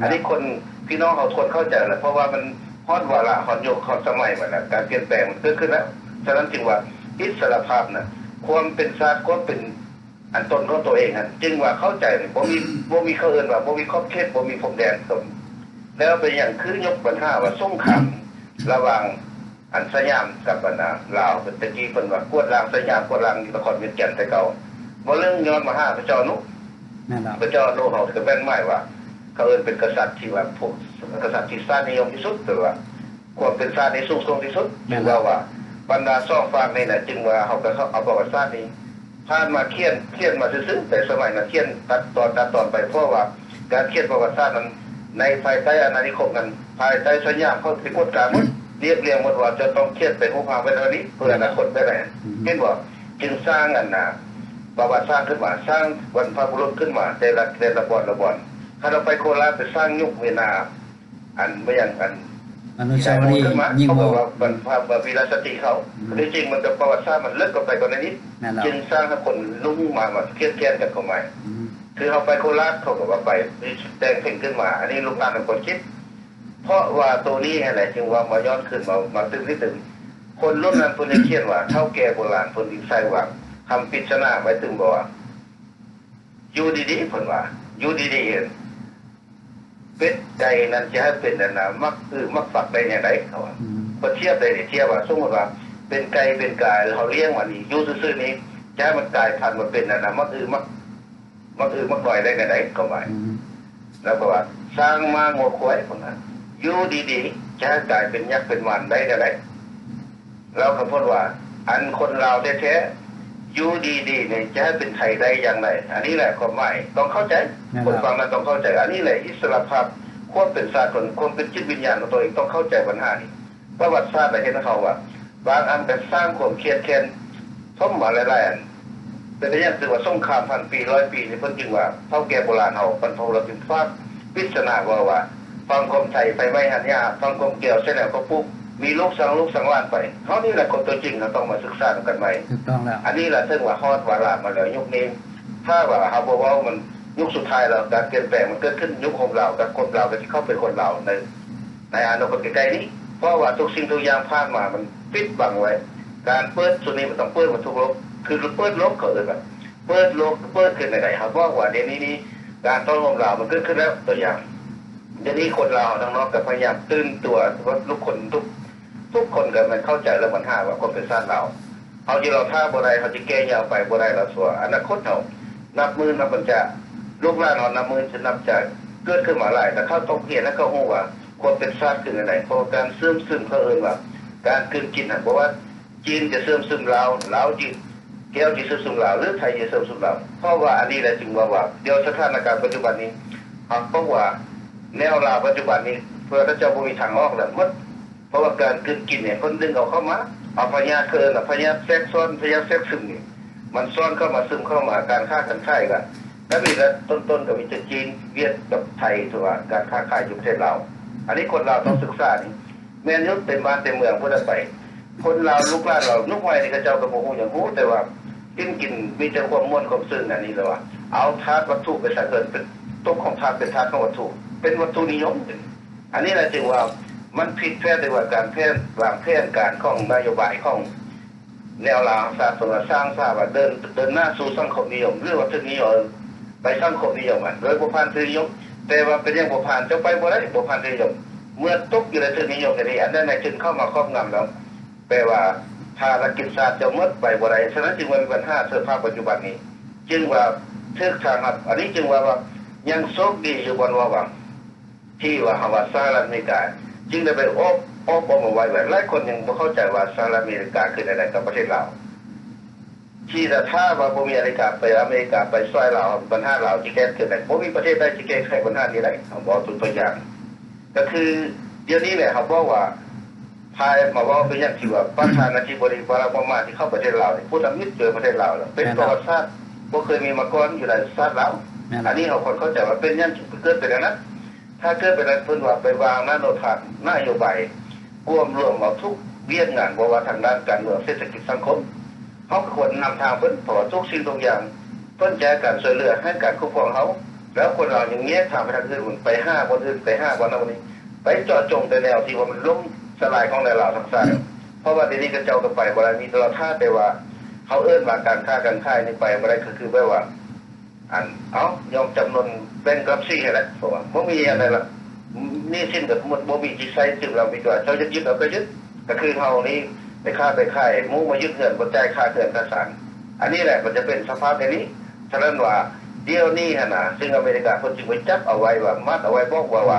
[SPEAKER 2] อันนี้คนพี่น้องเขาทนเข้าใจแหละเพราะว่ามันฮอดวาระฮอดยุคฮอดสมัยมันน่ะการเปลี่ยนแปลงมันเกิดขึ้นแล้วฉะนั้นจึงว่าอิสรภาพน่ะความเป็นชาติความเป็นอันตนของตัวเองจึงว่าเข้าใจบ่มีเขาเอิ้นว่าบ่มีขอบเขตบ่มีพรมแดนสมแล้วเป็นอย่างคือยกปัญหาว่าสงครามระหว่างอันสยามกับบรรดาลาวเป็นตะกี้เพิ่นว่ากวดล้างสยามกวดล้างนครเวียงจันทน์แต่เก่าบ่เรื่องย้อนมาหาพระเจ้านุพระเจ้านุเฮาก็แม่นหมายว่าเขาเอิ้นเป็นกษัตริย์ที่ว่าพวกกษัตริย์ที่ชาตินิยมที่สุดหรือว่าความเป็นชาติที่สูงส่งที่สุดจึงว่าบรรดา2ฝากนี่น่ะจึงว่าเฮาก็เอาประวัติศาสตร์นี้ผ่านมาเขียนมาซื่อๆแต่สมัยนั้นเขียนตัดตอนไปเพราะว่าการเขียนประวัติศาสตร์นั้นในภายใต้อาณานิคมนั้นภายใต้สยามเขาสิกฎการหมดเรียงหมดว่าจะต้องเขียนเป็นรูปภาพไว้เท่านี้เพื่ออนาคตได้แหละเห็นบ่จึงสร้างอันน่ะประวัติศาสตร์ขึ้นมาสร้างบรรพบุรุษขึ้นมาแต่ละบ่อนถ้าเราไปโคราชไปสร้างยุคเวลาอันไม่อย่างอัน
[SPEAKER 1] อนุสาวรีย์ยิ่ง
[SPEAKER 2] ว่าบรรพวีรสตรีเขาจริงมันกับประวัติศาสตร์มันเลิกกันไปกว่านี้จึงสร้างให้คนลุ่งมาเคียนกันเข้ามาคือเขาไปโคราชเขาก็ว่าไปแต่งเพลงขึ้นมาอันนี้ลูกหลานเป็นคนคิดเพราะว่าตัวนี้อะไรจึงว่ามาย้อนขึ้นมาตึงที่ตึงคนรุ่นนั้นเพิ่นเขียนว่าเฒ่าแก่โบราณเพิ่นใส่ว่าคำปริศนาไว้ตึงบอกว่าอยู่ดีๆเพิ่นว่าอยู่ดีๆเห็นเป็ดไก่นั้นจะให้เป็นอันน่ะมักฝักได้อย่างไรเขาว่าบ่เทียบได้เทียบว่าสมมุติว่าเป็นไก่เป็นกายเขาเลี้ยงว่านี่อยู่ซื่อๆนี้จะให้มันกลายพันธุ์มาเป็นอันน่ะมัก มันคือมันหน่อยได้กันได้ก็หมายแล้วก็ว่าสร้างมางัวควายคนนั้นอยู่ดีๆจะกลายเป็นยักษ์เป็นวันได้กันได้แล้วคำพูดว่าอันคนเราแท้ๆอยู่ดีๆเนี่ยจะให้เป็นไทยได้อย่างไรอันนี้แหละความหมายต้องเข้าใจคนฟังนั้นต้องเข้าใจอันนี้แหละอิสระภาพความเป็นศาสตร์ความเป็นจิตวิญญาณของตัวเองต้องเข้าใจปัญหานี้ประวัติศาสตร์อะไรเห็นเขาว่าบางอันแต่สร้างความเครียดแค้นท่อมมาหลายๆอันเป็นอย่างที่ว่าสงครามพันปี100 ปีนี่เพิ่นจึงว่าเท่าแก่โบราณเฮาบรรพบุรุษถึงฟาดพิศนาว่าฟังคมไทยไปไว้หันยาฟังคมเกี่ยวเสร็จแล้วก็ปุ๊บมีลูกสังล้านไปเฮานี่แหละคนตัวจริงเราต้องมาศึกษากันใหม่
[SPEAKER 1] ถูกต้องแล้ว
[SPEAKER 2] อันนี้แหละซึ่งว่าฮอดวาระมาแล้วยุคนี้ถ้าว่าเฮาบ่เว้ามันยุคสุดท้ายแล้วการเปลี่ยนแปลงมันเกิดขึ้นยุคของเรากับคนเราก็สิเข้าเป็นคนเราในอนาคตใกล้ๆนี้เพราะว่าทุกสิ่งทุกอย่างผ่านมามันปิดบังไว้การเปิดส่วนนี้มันต้องเปิดมาทุกโลกคือเปิดโลกเขาเลยแบบเปิดโลกเปิดขึ้นไหนครับว่าเดี๋ยวนี้การต้อนรับเรามันเกิดขึ้นแล้วตัวอย่างเดี๋ยวนี้คนเราทั้งนอกกับพยายามตื่นตัวว่าทุกคนกันมันเข้าใจแล้วมันหาว่าคนเป็นชาติเราเอาที่เราท่าบ่ได้เขาจะแก้ยาวไปบ่ได้เราสัวอนาคตเรานับมือนับปัญจะลูกหลานเรานับมือจะนับจะเกิดขึ้นมาหลายแต่เขาต้องเห็นแล้วเขาหูว่าคนเป็นชาติคืออะไรเพราะการซึมเขาเอิ้นว่าการกินเพราะว่าจีนจะซึมลาวจีนแก้วจะซึมลาวหรือไทยจะซึมลาวเพราะว่าอันนี้แหละจึงว่าเดี๋ยวสถานการณ์ปัจจุบันนี้เพราะว่าแนวลาวปัจจุบันนี้เพื่อเจ้าบ่มีทางออกแล้วหมดเพราะว่าการกินเนี่ยคนดึงเอาเข้ามาเอาพญาเคินพญาแทรกซ้อนพญาแทรกซึมนี่มันซ้อนเข้ามาซึมเข้ามาการค้ากันขายกันแล้วมีแล้วต้นก็มีจีนเวียดกับไทยถือว่าการค้าขายอยู่ประเทศลาวอันนี้คนเราต้องศึกษานี่แม่นยุทธเป็นบ้านเต็มเมืองพูดไปคนเราลูกหลานเราลูกไว้นี่ก็เจ้ากระโปรงอย่างหูแต่ว่ากินมีแต่ความม่วนความซึ้งอันนี้เลยว่าเอาธาตุวัตถุไปใส่เกินเป็นต้นของธาตุเป็นธาตุของวัตถุเป็นวัตถุนิยมอันนี้แหละจึงว่ามันผิดแพทย์ในว่าการแพทย์วางแผนการของนโยบายของแนวรางศาสตร์สร้างทราบว่าเดินหน้าสู่สังคมนิยมหรือว่าทุนนิยมไปสังคมนิยมโดยบ่ผ่านทุนนิยมแต่ว่าเป็นอย่างบ่ผ่านจะไปบ่ได้บ่ผ่านทุนนิยมเมื่อตกอยู่ในทุนนิยมนี่อันนั้นจึงเข้ามาครอบงำแล้วแปลว่าภารกิจศาสตร์จะหมดไปบ่ได้ฉะนั้นจึงมีปัญหาเสื้อผ้าปัจจุบันนี้จึงว่าทึกทางอันนี้จึงว่ายังโชคดีอยู่บนว่าที่ว่าหาว่าสหรัฐอเมริกาจึงได้ไปอบมาไว้หลายคนยังไม่เข้าใจว่าสหรัฐอเมริกาคืออะไรกับประเทศเราที่ถ้าว่าบ่มีอเมริกาไปช่วยเราปัญหาเราที่แก้เกิดแต่บ่มีประเทศใดที่แก้ไขปัญหานี้ได้ผมบอกตัวอย่างก็คือเดี๋ยวนี้แหละเขาบอกว่าพายมาว่าเป็นอย่างที่ว่าประธานาธิบดีบารักโอบามาที่เข้าประเทศเราเนี่ยผู้ทำมิตรเจอประเทศเราเป็นประวัติศาสตร์บ่เคยมีมาก่อนอยู่ในชาติเราอันนี้เขาคนเข้าใจว่าเป็นอย่างที่เกิดเป็นอย่างนั้นถ้าเกิดเป็นนั้นเพิ่นว่าไปวางนโยบายรวมเอาทุกเวียนงานบ่ว่าทางด้านการเมืองเศรษฐกิจสังคมเขาควรนำทางเพิ่นเพราะทุกสิ่งทุกอย่างเพิ่นแจกการช่วยเหลือให้การคุ้มครองเขาแล้วคนเราอย่างเงี้ยทางไปทางอื่นไป5คนอื่นไป5วันนี้ไปเจาะจงแต่แนวที่ว่ามันล้มสลายของในเราทั้งสายเพราะว่าทีนี้ก็เจ้าก็ไปบ่ได้มีตลอดท่าแต่ว่าเขาเอิ้นว่าการค้าการขายนี่ไปบ่ได้คือแปลว่ายอมจำนวนแบงก์กรับซี่ให้แหละเพราะว่าบ่มีอะไรล่ะนี่สิ้นกับหมดบ่มีจิตใจจึงเรามีตัวเจ้าจะยึดเอาไปยึดก็คือเฮานี่ไปค้าไปขายมูมายึดเงินบ่จ่ายค่าเงินค่าสารอันนี้แหละมันจะเป็นสภาพในนี้ฉะนั้นว่าเดี๋ยวนี้หั่นน่ะซึ่งอเมริกาเพิ่นจึงไปจับเอาไว้ว่ามัดเอาไว้บอกว่า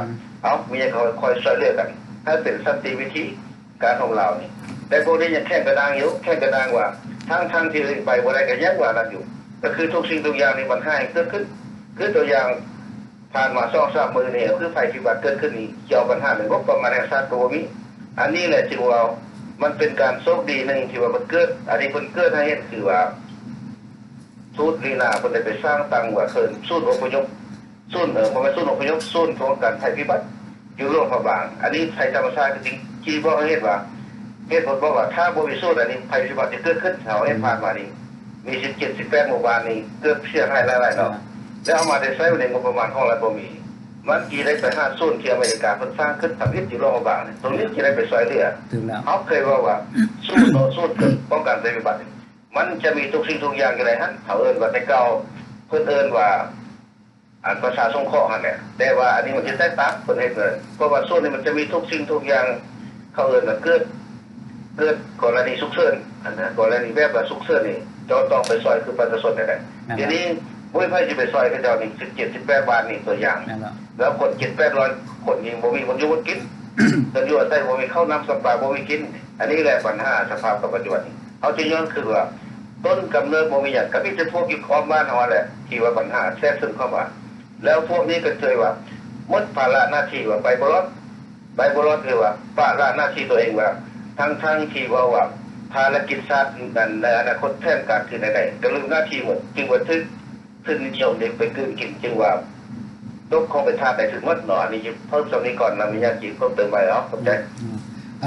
[SPEAKER 2] มีเขาคอยช่วยเหลือกันถ้าเป็นสันติวิธีการของเรานี่แต่พวกนี้ยังแข่งกระด้างอยู่แข่งกระด้างว่าทั้งที่ไปบ่ได้ก็ยังว่านั้นอยู่ก็คือทุกสิ่งทุกอย่างนี่มันให้เกิดขึ้นคือตัวอย่างผ่านมา2-3มื้อนี่คือไฟพิบัติเกิดขึ้นนี่เกี่ยวปัญหาเรื่องงบประมาณแห่งชาติตัวมีอันนี้แหละจึงว่ามันเป็นการโชคดีนึงที่ว่ามันเกิดอันนี้เพิ่นเกิดให้เห็นคือว่าสูตรลีนาเพิ่นได้ไปสร้างตั้งว่าเพิ่นศูนย์อพยพศูนย์บ่แม่นศูนย์อพยพศูนย์ของการภัยพิบัติอยู่โรงพยาบาลอันนี้ภัยธรรมชาติจริงที่บ่เห็นว่าเหตุผลว่าถ้าบ่มีศูนย์อันนี้ภัยพิบัติจะเกิดขึ้นแถวเห็นผ่านมานี่มี17-18หมู่บ้านนี่เกิดเสียหายหลายๆเนาะแล้วเอามาได้ใช้ในงบประมาณของรัฐบ่มีมันกี่ได้ไป5ศูนย์ที่อเมริกาเพิ่นสร้างขึ้นทำให้อยู่โรงพยาบาลตรงนี้สิได้ไปช่วยเหลือ
[SPEAKER 1] ถึงแล้ว
[SPEAKER 2] เขาเคยว่าศูนย์ป้องกันภัยพิบัติมันจะมีทุกสิ่งทุกอย่างอยู่ในนั้นเขาเอิ้นว่าแต่เก่าเพิ่นเอิ้นว่าประชาสงเคราะห์นั่นแหละแต่ว่าอันนี้มันจะแตกต่างเพิ่นเฮ็ดเลยเพราะว่าศูนย์นี่มันจะมีทุกสิ่งทุกอย่างเขาเอิ้นว่าเกิดกรณีฉุกเฉินอันนั้นกรณีแบบว่าฉุกเฉินนี่ต้องไปช่วยคือประชาชนนั่นแหละทีนี้บ่ บ่มีไผสิไปซอยเขาเจ้านี่17-18 บาทนี่ตัวอย่าง
[SPEAKER 1] นั่นแหละ
[SPEAKER 2] แล้วคน7-800คนนี่บ่มีคนอยู่บ่กิน กันอยู่อาศัยบ่มีข้าวน้ำสปาบ่มีกิน อันนี้แหละปัญหาสภาพปัจจุบันนี้เอาที่ย้อนคือว่าต้นกำเนิดบ่มีหยังก็มีแต่พวกอยู่อ้อมบ้านเฮาแหละที่ว่าปัญหาแทรกซึมเข้ามาแล้วพวกนี้ก็เจอว่าหมดภาระหน้าที่ว่าไปบ่รอดคือว่าภาระหน้าที่ตัวเองว่าทั้งที่ว่าภารกิจชาตินั้นในอนาคตแทนการคือใดๆก็ลืมหน้าที่หมดจึงว่าทึกนิยมเด็กไปกลืนกินจึงว่าตกของเป็นทาสได้ถึงหมดเนาะอันนี้เพิ่มตรงนี้ก่อนนะมีญาติเพิ่มเติมไปเนาะเข้าใจ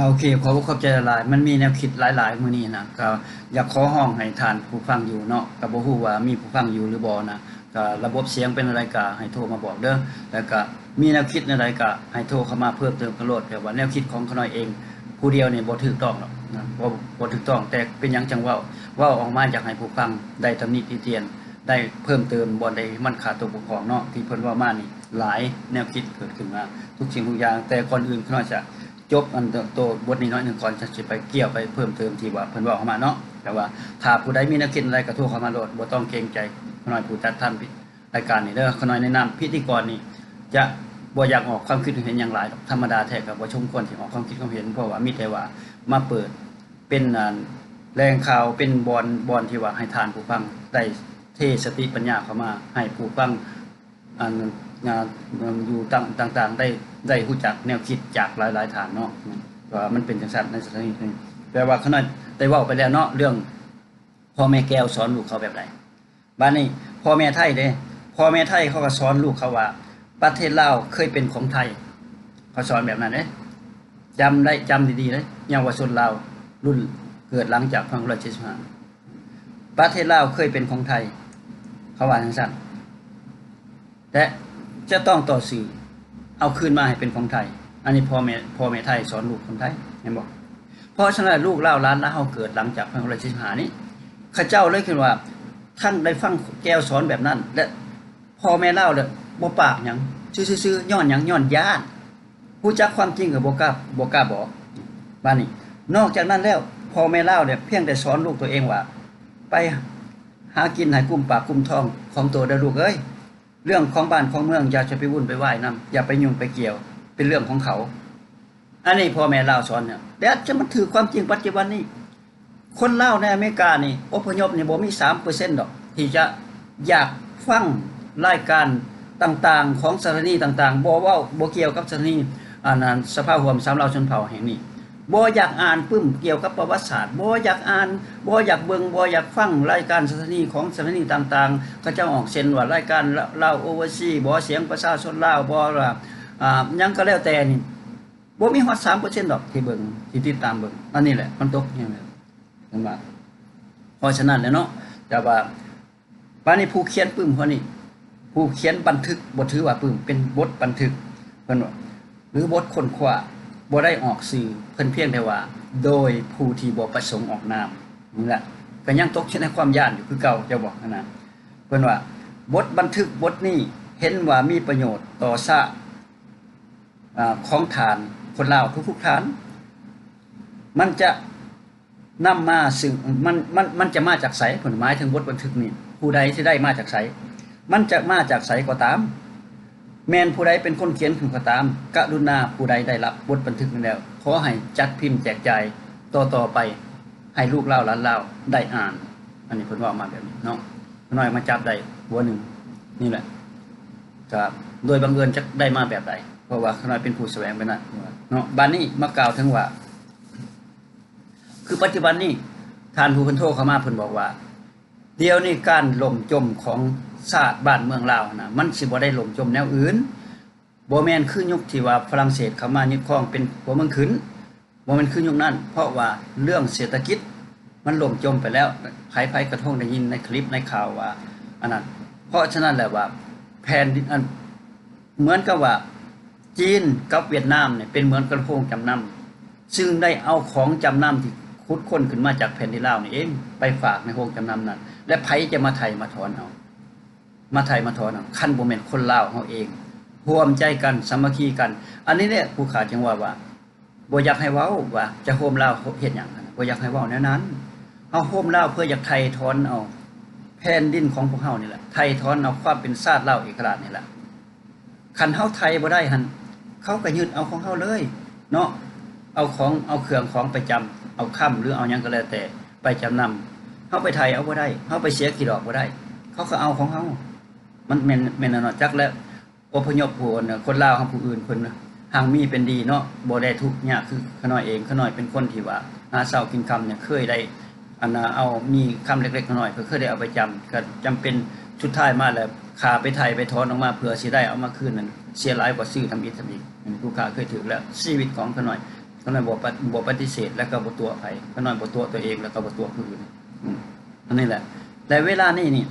[SPEAKER 1] โอเคขอบใจหลายมันมีแนวคิดหลายๆมื้อนี้นะก็อยากขอห้องให้ท่านผู้ฟังอยู่เนาะก็บ่ฮู้ว่ามีผู้ฟังอยู่หรือบ่นะก็ระบบเสียงเป็นอะไรก็ให้โทรมาบอกเด้อแล้วก็มีแนวคิดอะไรก็ให้โทรเข้ามาเพิ่มเติมกันโลดแต่ว่าแนวคิดของขน้อยเองผู้เดียวนี่บ่ถูกต้องหรอกนะบ่ถูกต้องแต่เป็นหยังจังเว้าออกมาอยากให้ผู้ฟังได้ตำหนิติเตียนได้เพิ่มเติมบ่ได้มันขาดตัวบกพร่องเนาะที่เพิ่นเว้ามานี่หลายแนวคิดเกิดขึ้นมาทุกสิ่งทุกอย่างแต่ก่อนอื่นขน้อยจะจบอันตัวบทนี้น้อยหนึ่งก่อนจะสิไปเกี่ยวไปเพิ่มเติมที่ว่าเพิ่นเว้าเข้ามาเนาะแต่ว่าถ้าผู้ใดมีแนวคิดอะไรก็โทรเข้ามาโลดบ่ต้องเกรงใจขน้อยผู้จัดท่านรายการนี่เด้อขน้อยแนะนำพิธีกรนี่จะบ่อยากออกความคิดเห็นอย่างหลายดอกธรรมดาแท้ก็บ่สมควรที่ออกความคิดความเห็นเพราะว่ามีแต่ว่ามาเปิดเป็นแรงข่าวเป็นบอนที่ว่าให้ทานผู้ฟังได้เทสติปัญญาเข้ามาให้ผู้ฟังงานอยู่ต่างๆได้รู้จักแนวคิดจากหลายๆฐานเนาะว่ามันเป็นจังซั่นในสถานีนี้แปลว่าขนาดได้เว้าไปแล้วเนาะเรื่องพ่อแม่แก้วสอนลูกเขาแบบใดบัดนี้พ่อแม่ไทยเด้พ่อแม่ไทยเขาก็สอนลูกเขาว่าประเทศลาวเคยเป็นของไทยเขาสอนแบบนั้นเด้จำดีๆเด้เยาวชนลาวรุ่นเกิดหลังจาก1975ประเทศลาวเคยเป็นของไทยเขาว่าจังซั่นแต่จะต้องต่อสื่อเอาคืนมาให้เป็นของไทยอันนี้พ่อแม่ไทยสอนลูกคนไทยเห็นบ่เพราะฉะนั้นลูกเล่าล้านแล้วเฮาเกิดหลังจาก1975นี้ข้าเจ้าเลยคิดว่าท่านได้ฟังแก้วสอนแบบนั้นและพ่อแม่เล่าแล้วบ่ปากหยังซื่อๆย้อนหยังย้อนญาติรู้จักความจริงก็บ่กล้าบอกบัดนี้นอกจากนั้นแล้วพ่อแม่เล่าเนี่ยเพียงแต่สอนลูกตัวเองว่าไปหากินให้กุมปากกุมท้องของตัวเด้อลูกเอ้ยเรื่องของบ้านของเมืองอย่าจะไปวุ่นไปวายนํอย่าไปยุ่งไปเกี่ยวเป็นเรื่องของเขาอันนี้พ่อแม่ลาวสอนเนี่ยแล้วจะมันถือความจริงปัจจุบันนี้คนลาวในอเมริกานี่อพยพนี่บ่มี 3% ดอกที่จะอยากฟังรายการต่างๆของสถานีต่างๆบ่เว้าบ่เกี่ยวกับสถานีอันนั้นสภาร่วมสามเหล่าชนเผ่าแห่งนี้บ่อยากอ่านปึ้มเกี่ยวกับประวัติศาสตร์บ่อยากอ่านบ่อยากเบิ่งบ่อยากฟังรายการสถานีของสถานีต่างๆเขาเจ้าออกเซ็นว่ารายการลาวโอเวอร์ซีบ่เสียงประชาชนลาวบ่ว่าหยังก็แล้วแต่นี่บ่มีฮอด 3% ดอกที่เบิ่งที่ติดตามเบิ่งอันนี้แหละมันตกอย่างนั้นเห็นบ่เพราะฉะนั้นแล้วเนาะแต่ว่าปานนี้ผู้เขียนปึ้มเขานี่ผู้เขียนบันทึกบ่ถือว่าปึ้มเป็นบทบันทึกเพิ่นว่าหรือบทค้นคว้าบ่ได้ออกสื่อเพิ่นเพียงแต่ว่าโดยผู้ที่บ่ประสงค์ออกนามนี่แหละก็ยังตกในความย้านอยู่คือเก่าจะบอกนะเพิ่นว่าบทบันทึกบทนี้เห็นว่ามีประโยชน์ต่อชาติของฐานคนลาวทุกๆฐานมันจะนำมาซึ่งมันจะมาจากไสเพิ่นหมายถึงบทบันทึกนี้ผู้ใดสิได้มาจากไสมันจะมาจากไสก็ตามแม่นผู้ใดเป็นคนเขียนขึ้นก็ตามกรุณาผู้ใดได้รับบทบันทึกนั้นแล้วขอให้จัดพิมพ์แจกจ่ายต่อไปให้ลูกเล่าหลานเล่าได้อ่านอันนี้เพิ่นว่ามาแบบนี้เนาะน้อยมาจับได้หัวหนึ่งนี่แหละก็โดยบังเอิญจะได้มาแบบใดเพราะว่าน้อยเป็นผู้แสวงไปนั่นเนาะบัดนี้มากล่าวถึงว่าคือปัจจุบันนี้ท่านผู้เพิ่นโทรเข้ามาเพิ่นบอกว่าเดี๋ยวนี้การล่มจมของชาติบ้านเมืองลาวนะมันสิบ่ได้ล่มจมแนวอื่นบ่แม่นคือยุคที่ว่าฝรั่งเศสเข้ามายึดครองเป็นหัวเมืองขึ้นบ่แม่นคือยุคนั้นเพราะว่าเรื่องเศรษฐกิจมันล่มจมไปแล้วใครๆกระทงได้ยินในคลิปในข่าวว่าอันนั้นเพราะฉะนั้นแหละว่าแผ่นดินอันเหมือนกับว่าจีนกับเวียดนามเนี่ยเป็นเหมือนกระทงจำนำซึ่งได้เอาของจำนำที่ขุดค้นขึ้นมาจากแผ่นดินลาวนี่เองไปฝากในโรงจำนำนั้นและไผจะมาไทยมาถอนเอาคันบ่แม่นคนลาวเฮาเองร่วมใจกันสามัคคีกันอันนี้เนี่ยผู้ขาจึงว่าบ่อยากให้เว้าว่าจะโฮมลาวเฮ็ดหยังบ่อยากให้เว้าแนวนั้นเฮาโฮมลาวเพื่ออยากไทยถอนเอา แผ่นดินของพวกเฮานี่แหละไทยถอนเอาความเป็นชาติลาวเอกราชนี่แหละคันเฮาไทยบ่ได้หั่นเขาก็ยึดเอาของเฮาเลยเนาะเอาของเอาเครื่องของไปจำเอาค้ำหรือเอาหยังก็แล้วแต่ไปจำนำเฮาไปไทยเอาบ่ได้เฮาไปเสียกี่ดอกบ่ได้เขาก็เอาของเฮามันแม่นเนาะจักแล้วอพยพผู้คนลาวของผู้อื่นเพิ่นหางมีเป็นดีเนาะบ่ได้ทุกข์ยากคือขน้อยเองขน้อยเป็นคนที่ว่าหาเช้ากินค่ำเนี่ยเคยได้อันน่ะเอามีคำเล็กๆน้อยๆก็เคยได้เอาไปจำก็จำเป็นสุดท้ายมาแล้วค่าไปไทยไปถอนออกมาเพื่อสิได้เอามาคืนนั้นเสียหลายกว่าซื้อทำอีกผู้ค้าเคยถือแล้วชีวิตของขน้อยบ่ปฏิเสธแล้วก็บ่ตัวไผขน้อยบ่ตัวตัวเองแล้วก็บ่ตัวผู้อื่นอันนี้แหละแต่เวลานี้นี่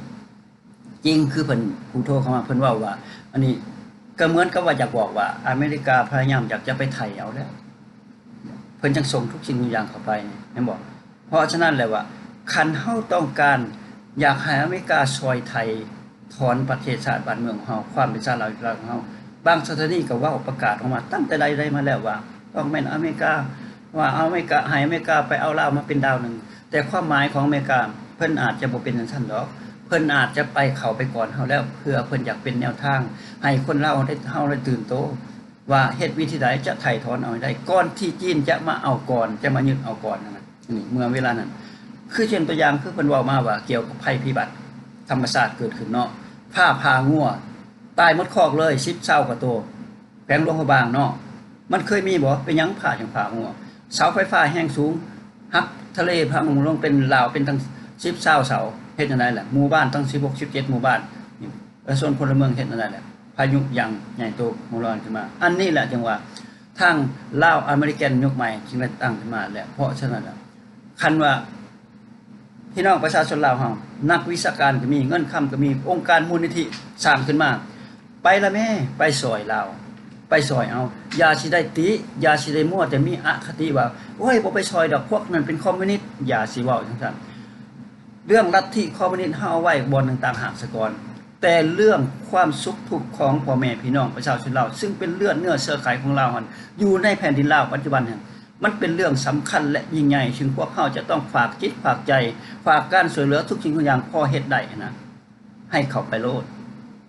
[SPEAKER 1] จริงคือเพิ่นผู้โทรเข้ามาเพิ่นเว้าว่าอันนี้ก็เหมือนกับว่าอยากบอกว่าอเมริกาพยายามอยากจะไปไทยเอาแล้วเพิ่นจังส่งทุกสิ่งทุกอย่างเข้าไปแม่นบ่เพราะฉะนั้นแล้วว่าคันเฮาต้องการอยากให้อเมริกาช่วยไทยถอนประเทศชาติบ้านเมืองของเฮาความเป็นชาติลาวของเฮาบางสถานีก็เว้าประกาศออกมาตั้งแต่ใดๆมาแล้วว่าต้องแม่นอเมริกาว่าเอาอเมริกาให้อเมริกาไปเอาลาวมาเป็นดาวหนึงแต่ความหมายของอเมริกาเพิ่นอาจจะบ่เป็นจังซั่นดอกเพิ่นอาจจะไปเข้าไปก่อนเฮาแล้วเพื่อเพิ่นอยากเป็นแนวทางให้คนลาวได้เฮาได้ตื่นโตว่าเฮ็ดวิธีใดจะไถ่ถอนเอาได้ก่อนที่จีนจะมาเอาก่อนจะมายึดเอาก่อนนั่นน่ะนี่เมื่อเวลานั้นคือเช่นตัวอย่างคือเพิ่นเว้ามาว่าเกี่ยวกับภัยพิบัติธรรมชาติเกิดขึ้นเนาะผ้าพางัวตายหมดคอกเลย10 20กว่าตัวแขวงหลวงพระบางเนาะมันเคยมีบ่เป็นหยังผ้าจังผ้างัวเสาไฟฟ้าแรงสูงหักทะเลพังลงเป็นลาวเป็นทั้ง10 20เสาเฮ็ดจังได๋ล่ะหมู่บ้านทั้ง16 17หมู่บ้านแล้วส่วนพลเมืองเฮ็ดจังได๋ล่ะพายุอย่างใหญ่โตมร้อนขึ้นมาอันนี้แหละจังว่าทางลาวอเมริกันยกใหม่จึงได้ตั้งขึ้นมาแล้วเพราะฉะนั้นคันว่าพี่น้องประชาชนลาวเฮานักวิชาการก็มีเงินค้ำก็มีองค์การมูลนิธิสร้างขึ้นมาไปละแม่ไปซอยลาวไปซอยเอาอย่าสิได้ติอย่าสิได้มั่วแต่มีอคติว่าโอ้ยบ่ไปซอยดอกพวกนั้นเป็นคอมมิวนิสต์อย่าสิเว้าจังซั่นเรื่องลัทธิคอมมิวนิสต์เฮาเอาไว้บ่อนต่างๆหากซะก่อนแต่เรื่องความสุขทุกข์ของพ่อแม่พี่น้องประชาชนลาวซึ่งเป็นเลือดเนื้อเชื้อไขของลาวหั่นอยู่ในแผ่นดินลาวปัจจุบันหั่นมันเป็นเรื่องสำคัญและยิ่งใหญ่ซึ่งพวกเขาจะต้องฝากจิตฝากใจฝากการช่วยเหลือทุกสิ่งทุกอย่างพอเฮ็ดได้นะให้เข้าไปโลด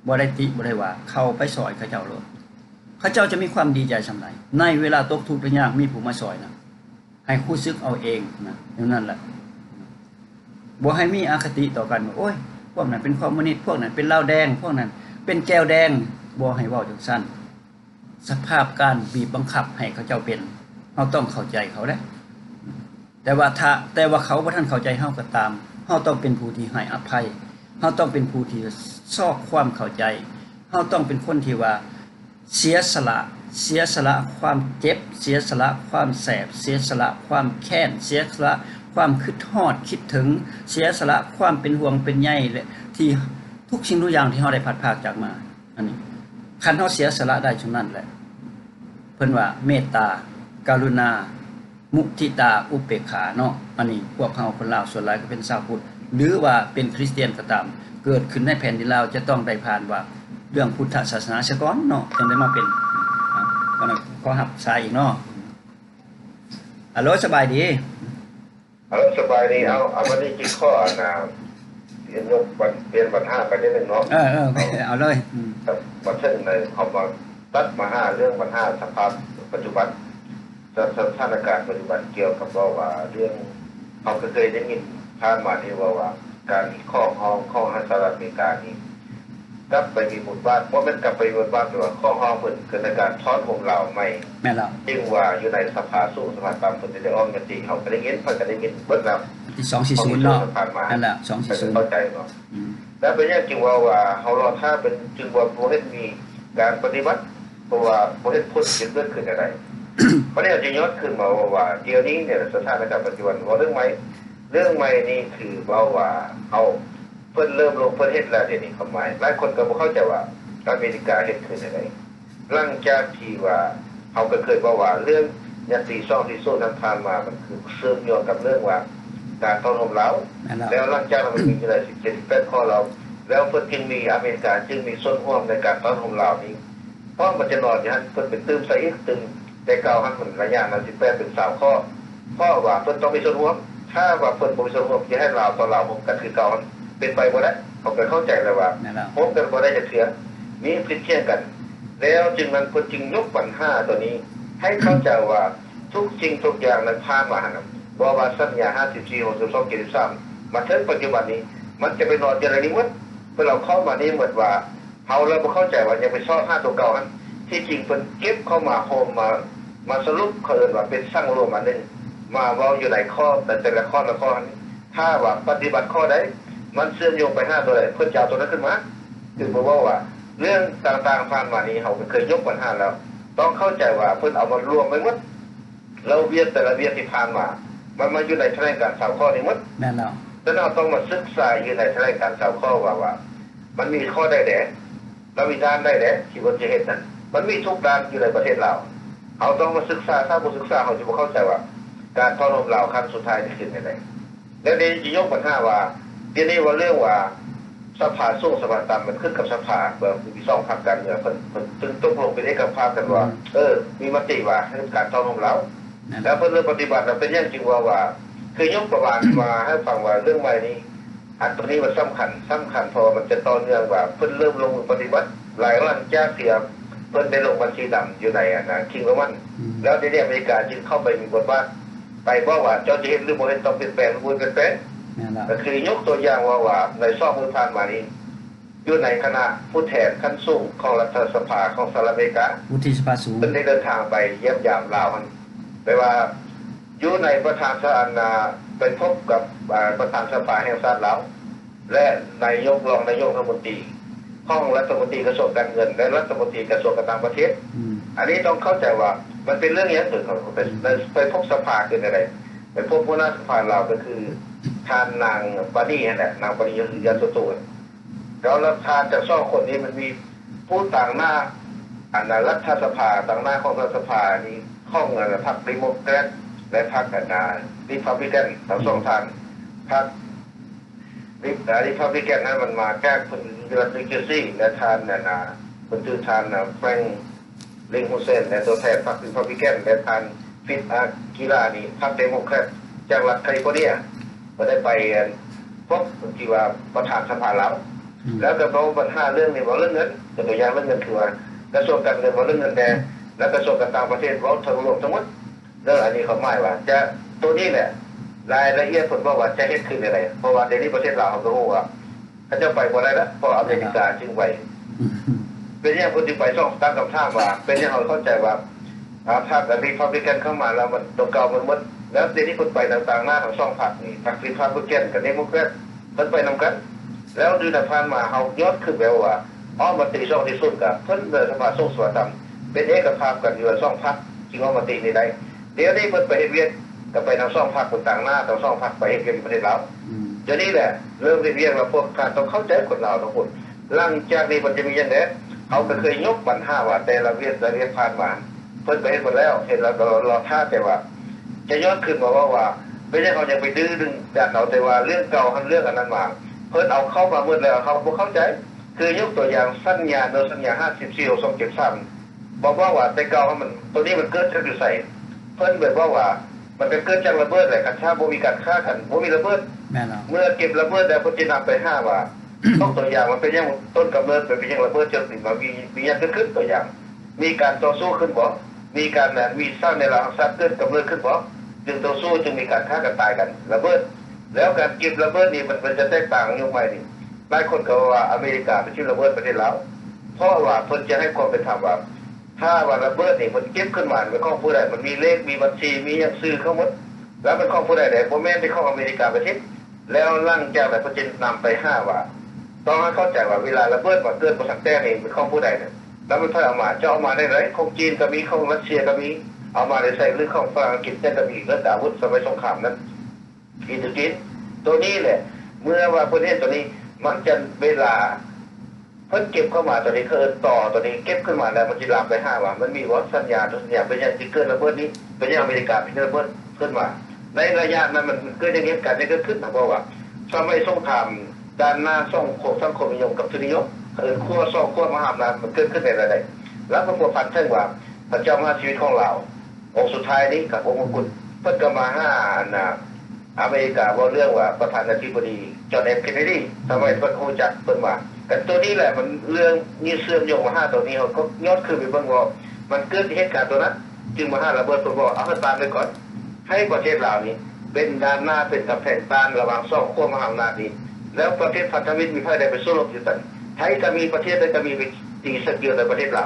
[SPEAKER 1] บ่ได้ติบ่ได้ว่าเข้าไปซอยเขาเจ้าโลดเขาเจ้าจะมีความดีใจส่าใดในเวลาตกทุกข์ยากมีผู้มาช่วยนะให้รู้สึกเอาเองนะอย่างนั้นแหละบ่ให้มีอคติต่อกันว่าโอ้ยพวกนั้นเป็นคอมมิวนิสต์พวกนั้นเป็นเหล้าแดงพวกนั้นเป็นแก้วแดงบ่ให้เว้าจังซั่นสภาพการบีบบังคับให้เขาเจ้าเป็นเฮาต้องเข้าใจเขาเด้แต่ว่าเขาบ่ทันเข้าใจเฮาก็ตามเฮาต้องเป็นผู้ที่ให้อภัยเฮาต้องเป็นผู้ที่ซอกความเข้าใจเฮาต้องเป็นคนที่ว่าเสียสละความเจ็บเสียสละความแสบเสียสละความแค้นเสียสละความคิดฮอดคิดถึงเสียสละความเป็นห่วงเป็นใยและที่ทุกสิ่งทุกอย่างที่เฮาได้พัดภาคจากมาอันนี้คันเฮาเสียสละได้ฉะนั้นแหละเพิ่นว่าเมตตากรุณามุทิตาอุเบกขาเนาะอันนี้พวกเฮาคนลาวส่วนหลายก็เป็นชาวพุทธหรือว่าเป็นคริสเตียนก็ตามเกิดขึ้นในแผ่นดินลาวจะต้องได้ผ่านว่าเรื่องพุทธศาสนาซะก่อนเนาะจึงได้มาเป็นก็ขอรับสายอีกเนาะฮัลโหลสบายดี
[SPEAKER 2] สบายดีเอาวันนี้กินข้อนะเปลี่ยนปัญหาไปนิดนึงเนาะ
[SPEAKER 1] เอาเลย
[SPEAKER 2] ประเทศในเขามาตัดมา5เรื่องปัญหาสภาพปัจจุบันสถานการณ์ปัจจุบันเกี่ยวกับว่าเรื่องเขาเคยได้ยินผ่านมาที่ว่าการข้อให้สหรัฐอเมริกานี้กลับไปมีบทบาทเพราะมันกลับไปบทบาทว่าข้อห้องเพิ่นเกิดการถอนผมเราไม่
[SPEAKER 1] แม่นแล้ว
[SPEAKER 2] จึงว่าอยู่ในสภาสูงสภาต่ำเพิ่นได้ออกมติเขาก็ได้ยินเพิ่นก็ได้ยินเบิดแล้ว
[SPEAKER 1] ที่240เนาะนั่นแหละ240
[SPEAKER 2] เข้าใจเนาะแล้วเป็นอย่างจริงว่าเฮารอถ้าเป็นจึงว่าบ่เฮ็ดมีการปฏิบัติเพราะว่าบ่เฮ็ดพ้นเกิดขึ้นอะไรประเด็นจะย้อนขึ้นมาว่าเดี๋ยวนี้เนี่ยสถานการณ์ปัจจุบันว่าเรื่องใหม่นี่คือว่าเอาเพิ่นเริ่มลงเพิ่นเฮ็ดแล้วเดี๋ยวนี้ความหมายหลายคนก็บ่เข้าใจว่าอเมริกาเฮ็ดขึ้นจังได๋หลังจากที่ว่าเขาก็เคยว่าเรื่องยัตติ2ที่โซ่ทางมามันคือเชื่อมโยงกับเรื่องว่าการต้อนรับเราแล้วหลังจากมันมีอะไร17ข้อเราแล้วเพิ่นจึงมีอเมริกาจึงมีส่วนร่วมในการต้อนรับเรานี้เพราะมันจะนอนอย่างนั้นเพิ่นเป็นตื้มใส่อีกตึงแต่เก่าหันมันระยะนั้น18เป็น3ข้อเพราะว่าเพิ่นต้องมีส่วนร่วมถ้าว่าเพิ่นบ่มีส่วนร่วมจะให้เราต่อเราผมกันคือเก่า เป็นไปบ่ได้เขาก็เข้าใจแล้วว่า
[SPEAKER 1] นั่นแล้ว
[SPEAKER 2] พบกันบ่ได้จะเถื่อมีผิดเที่ยงกัน แล้วจึงมันคนจึงยกปัญหาตัวนี้ ให้เข้าใจว่าทุกสิ่งทุกอย่างนั้นผ่านมาครับบ่ว่าสัญญา54 62 73มาถึงปัจจุบันนี้มันจะไปนอนอย่างไรนี้หมดเมื่อเราเข้ามานี่หมดว่าเฮาเราบ่เข้าใจว่ายังไปซ่อน5ตัวเก่านั้นที่จริงเพิ่นเก็บเข้ามาโฮมมาสรุปเขาเอิ้นว่าเป็นสร้างรวมอันนึงมาเว้าอยู่ในข้อแต่ละข้อละข้อนี้ถ้าว่าปฏิบัติข้อใดมันเชื่อมโยงไป5ตัวใดเพิ่นจะเอาตัวนั้นขึ้นมาถึงบ่ว่าว่าเรื่องต่างๆผ่านมานี้เฮาก็เคยยกปัญหาแล้วต้องเข้าใจว่าเพิ่นเอามารวมไว้หมดเราเวียนแต่ละเวียนที่ผ่านมามันมาอยู่ในแถลงการณ์3ข้อนี้หมด
[SPEAKER 1] แม่นแล้ว
[SPEAKER 2] แต่เราต้องมาศึกษาอยู่ในแถลงการณ์3ข้อว่ามันมีข้อใดแหละแล้วมีด้านใดแหละที่ว่าจะเฮ็ดนั้นมันมีทุกด้านอยู่ในประเทศลาวเฮาต้องมาศึกษาถ้าบ่ศึกษาเฮาสิบ่เข้าใจว่าการทอดรมลาวครั้งสุดท้ายนี่คือจังได๋แล้วเดี๋ยวจะยกปัญหาว่าเดี๋ยวนี้ว่าเรื่องว่าสภาสูงสภาต่ำมันขึ้นกับสภาแบบมี2พรรคการเมืองเพิ่นตกลงเป็นเอกภาพกันว่ามีมติว่าให้การทอดรมลาวแล้วเพิ่นเริ่มปฏิบัติแล้วเป็นอย่างจริงว่าคือยกประวัติมาให้ฟังว่าเรื่องใหม่นี้อันตัวนี้มันสำคัญพอมันจะต่อเนื่องว่าเพิ่นเริ่มลงมือปฏิบัติหลายล้านจากเสียเพิ่นได้ลงบัญชีดำอยู่ในคิงโรมันแล้วเดี๋ยวอเมริกาจึงเข้าไปมีบทบาทไปบอกว่าเจ้าจะเห็นหรือบ่เห็นต้องเปลี่ยนแปลงหรือบ่เปลี่ยนแปลงก็คือยกตัวอย่างว่าในซ่อมมือผ่านมานี้อยู่ในคณะผู้แทนขั้นสูงของรัฐสภาของสหรัฐอเมริกา
[SPEAKER 1] วุฒิสภาสูง
[SPEAKER 2] เพิ่นได้เดินทางไปเยี่ยมยามลาวมันแปลว่าอยู่ในประธานสภาไปพบกับประธานสภาแห่งชาติลาวและนายกรองนายกรัฐมนตรีห้องรัฐมนตรีกระทรวงการเงินและรัฐมนตรีกระทรวงการต่างประเทศอันนี้ต้องเข้าใจว่ามันเป็นเรื่องอย่างอื่นของไปพบสภาคืออะไรไปพบผู้นำสภาลาวก็คือท่านนางปานีนั่นแหละนางปานียาสุโตแล้วรัฐานจาก2คนนี้มันมีผู้ต่างหน้ารัฐสภาต่างหน้าของรัฐสภานี้ข้องพรรครีโมแกรตและพรรครีพับลิกันทั้ง2ทางพรรครีพับลิกันนั้นมันมาแก้คนรัฐนิวเจอร์ซีย์และทานคนชื่อทานแฟรงค์ลิงฮูเซนและตัวแทนพรรครีพับลิกันและทานฟิตกีฬานี่พรรคเดโมแครตจากรัฐแคลิฟอร์เนียก็ได้ไปพบที่ว่าประธานสภาลาวแล้วก็บอกปัญหาเรื่องนี้ว่าเรื่องเงินตัวอย่างเรื่องเงินคือว่ากระทรวงการเงินว่าเรื่องเงินแดงและกระทรวงการต่างประเทศว่าทั้งรวมทั้งหมดเรื่องอันนี้เขาหมายว่าจะตัวนี้แหละรายละเอียดผลว่าจะเฮ็ดขึ้นอะไรเพราะว่าในนี้ประเทศลาวเขาก็รู้ว่าเขาจะไปบ่ได้แล้วเพราะอเมริกาจึงไปเป็นอย่างคนที่ไปช่องตั้งคำถามว่าเป็นอย่างเขาเข้าใจว่าพรรครีพับลิกันเข้ามาแล้วมันตัวเก่ามันหมดแล้วในนี้คนไปต่างๆหน้าทั้ง2พรรคนี่พรรครีพับลิกันกับเดโมแครตเพิ่นไปนำกันแล้วดูผ่านมาเฮายอดขึ้นแล้วว่ามาตีช่องที่สุดกับเพิ่นสภาสูงสุดต่ำเป็นเอกภาพกันอยู่2พรรคที่ว่ามาตีนี่ได้เดี๋ยวนี้เพิ่นไปเฮ็ดเวียกก็ไปทั้ง2พรรคคนต่างหน้าทั้ง2พรรคไปเฮ็ดเวียกในประเทศลาวเดี๋ยวนี้แหละเริ่มเรียกว่าพวกการต้องเข้าใจคนลาวทุกคนหลังจากนี้มันจะมีอย่างได๋เขาก็เคยยกปัญหาว่าแต่ละเวียกผ่านมาเพิ่นไปเฮ็ดหมดแล้วเห็นแล้วก็รอท่าแต่ว่าจะย้อนขึ้นมาว่าไม่ใช่เขายังไปดื้อดึงด้านเอาแต่ว่าเรื่องเก่าทั้งเรื่องอันนั้นมาเพิ่นเอาเข้ามาหมดแล้วเขาบ่เข้าใจคือยกตัวอย่างสัญญาสัญญา54 273บอกว่าแต่เก่ามันตัวนี้มันเกิดจากอยู่ไสเพิ่นแบบว่ามันเป็นเกิดจากระเบิดแหละกันถ้าบ่มีการฆ่ากันบ่มีระเบิด
[SPEAKER 1] แม่นแล้ว
[SPEAKER 2] เมื่อเก็บระเบิดแล้วเพิ่นจะนำไป5ว่าต้องตัวอย่างมันเป็นอย่างต้นกำเนิดเป็นอย่างระเบิดจนถึงมามีอย่างเกิดขึ้นตัวอย่างมีการต่อสู้ขึ้นบ่มีการมีสร้างในหลังสัตว์เกิดกำเนิดขึ้นบ่จึงต่อสู้จึงมีการฆ่ากันตายกันระเบิดแล้วการเก็บระเบิดนี่มันจะแตกต่างอยู่ไหมนี่หลายคนก็ว่าอเมริกาเป็นชื่อระเบิดประเทศลาวเพราะว่าเพิ่นจะให้ความเป็นธรรมว่าถ้าว่าระเบิดนี่มันเก็บขึ้นมาเป็นของผู้ใดมันมีเลขมีบัญชีมีหยังซื้อเข้าหมดแล้วเป็นของผู้ใดบ่แม่นเป็นของอเมริกาประเทศแล้วหลังจากนั้นเพิ่นจะนำไป5ว่าต้องให้เข้าใจว่าเวลาระเบิดมาเกิดบ่สักแต่นี่เป็นของผู้ใดเนี่ยแล้วมันเอามาจะเอามาได้เลยของจีนก็มีของรัสเซียก็มีเอามาได้ใส่หรือของฝรั่งเศสก็มีแล้วอาวุธสมัยสงครามนั้นกินตัวนี้แหละเมื่อว่าประเทศตัวนี้มันจะเวลาเพิ่นเก็บเข้ามาตัวนี้คือต่อตัวนี้เก็บขึ้นมาแล้วมันจะลามไป5ว่ามันมีวัดสัญญาเป็นอย่างที่เกิดระเบิดนี้เป็นอย่างอเมริกาเป็นระเบิดขึ้นมาในระยะนั้นมันเกิดอย่างนี้กันเกิดขึ้นเพราะว่าสมัยสงครามด้านหน้าสังคมนิยมกับทุนนิยมขั้วขั้วมหาอำนาจมันเกิดขึ้นในอะไรแล้วก็พวกพันเทิงว่าพระเจ้ามหาชีวิตของเราองค์สุดท้ายนี้กับองค์มงกุฎเพิ่นก็มา5 อเมริกาว่าเรื่องว่าประธานาธิบดีจอห์น เอฟ เคนเนดีสมัยเพิ่นฮู้จักเพิ่นว่ากันตัวนี้แหละมันเรื่องนี้เสื่อมโยงมาหาตัวนี้เขาก็ยอดคือไปเบิ่งว่ามันเกิดเหตุการณ์ตัวนั้นจึงมาหาระเบิดตัวบ่เอาให้ตามไปก่อนให้ประเทศลาวนี้เป็นด้านหน้าเป็นกำแพงต้านระหว่างสองขั้วมหาอำนาจนี้แล้วประเทศพันธมิตรมีไผได้ไปสู้รบอยู่ตันไทยก็มีประเทศใดก็มีไปตีสกิลในประเทศลาว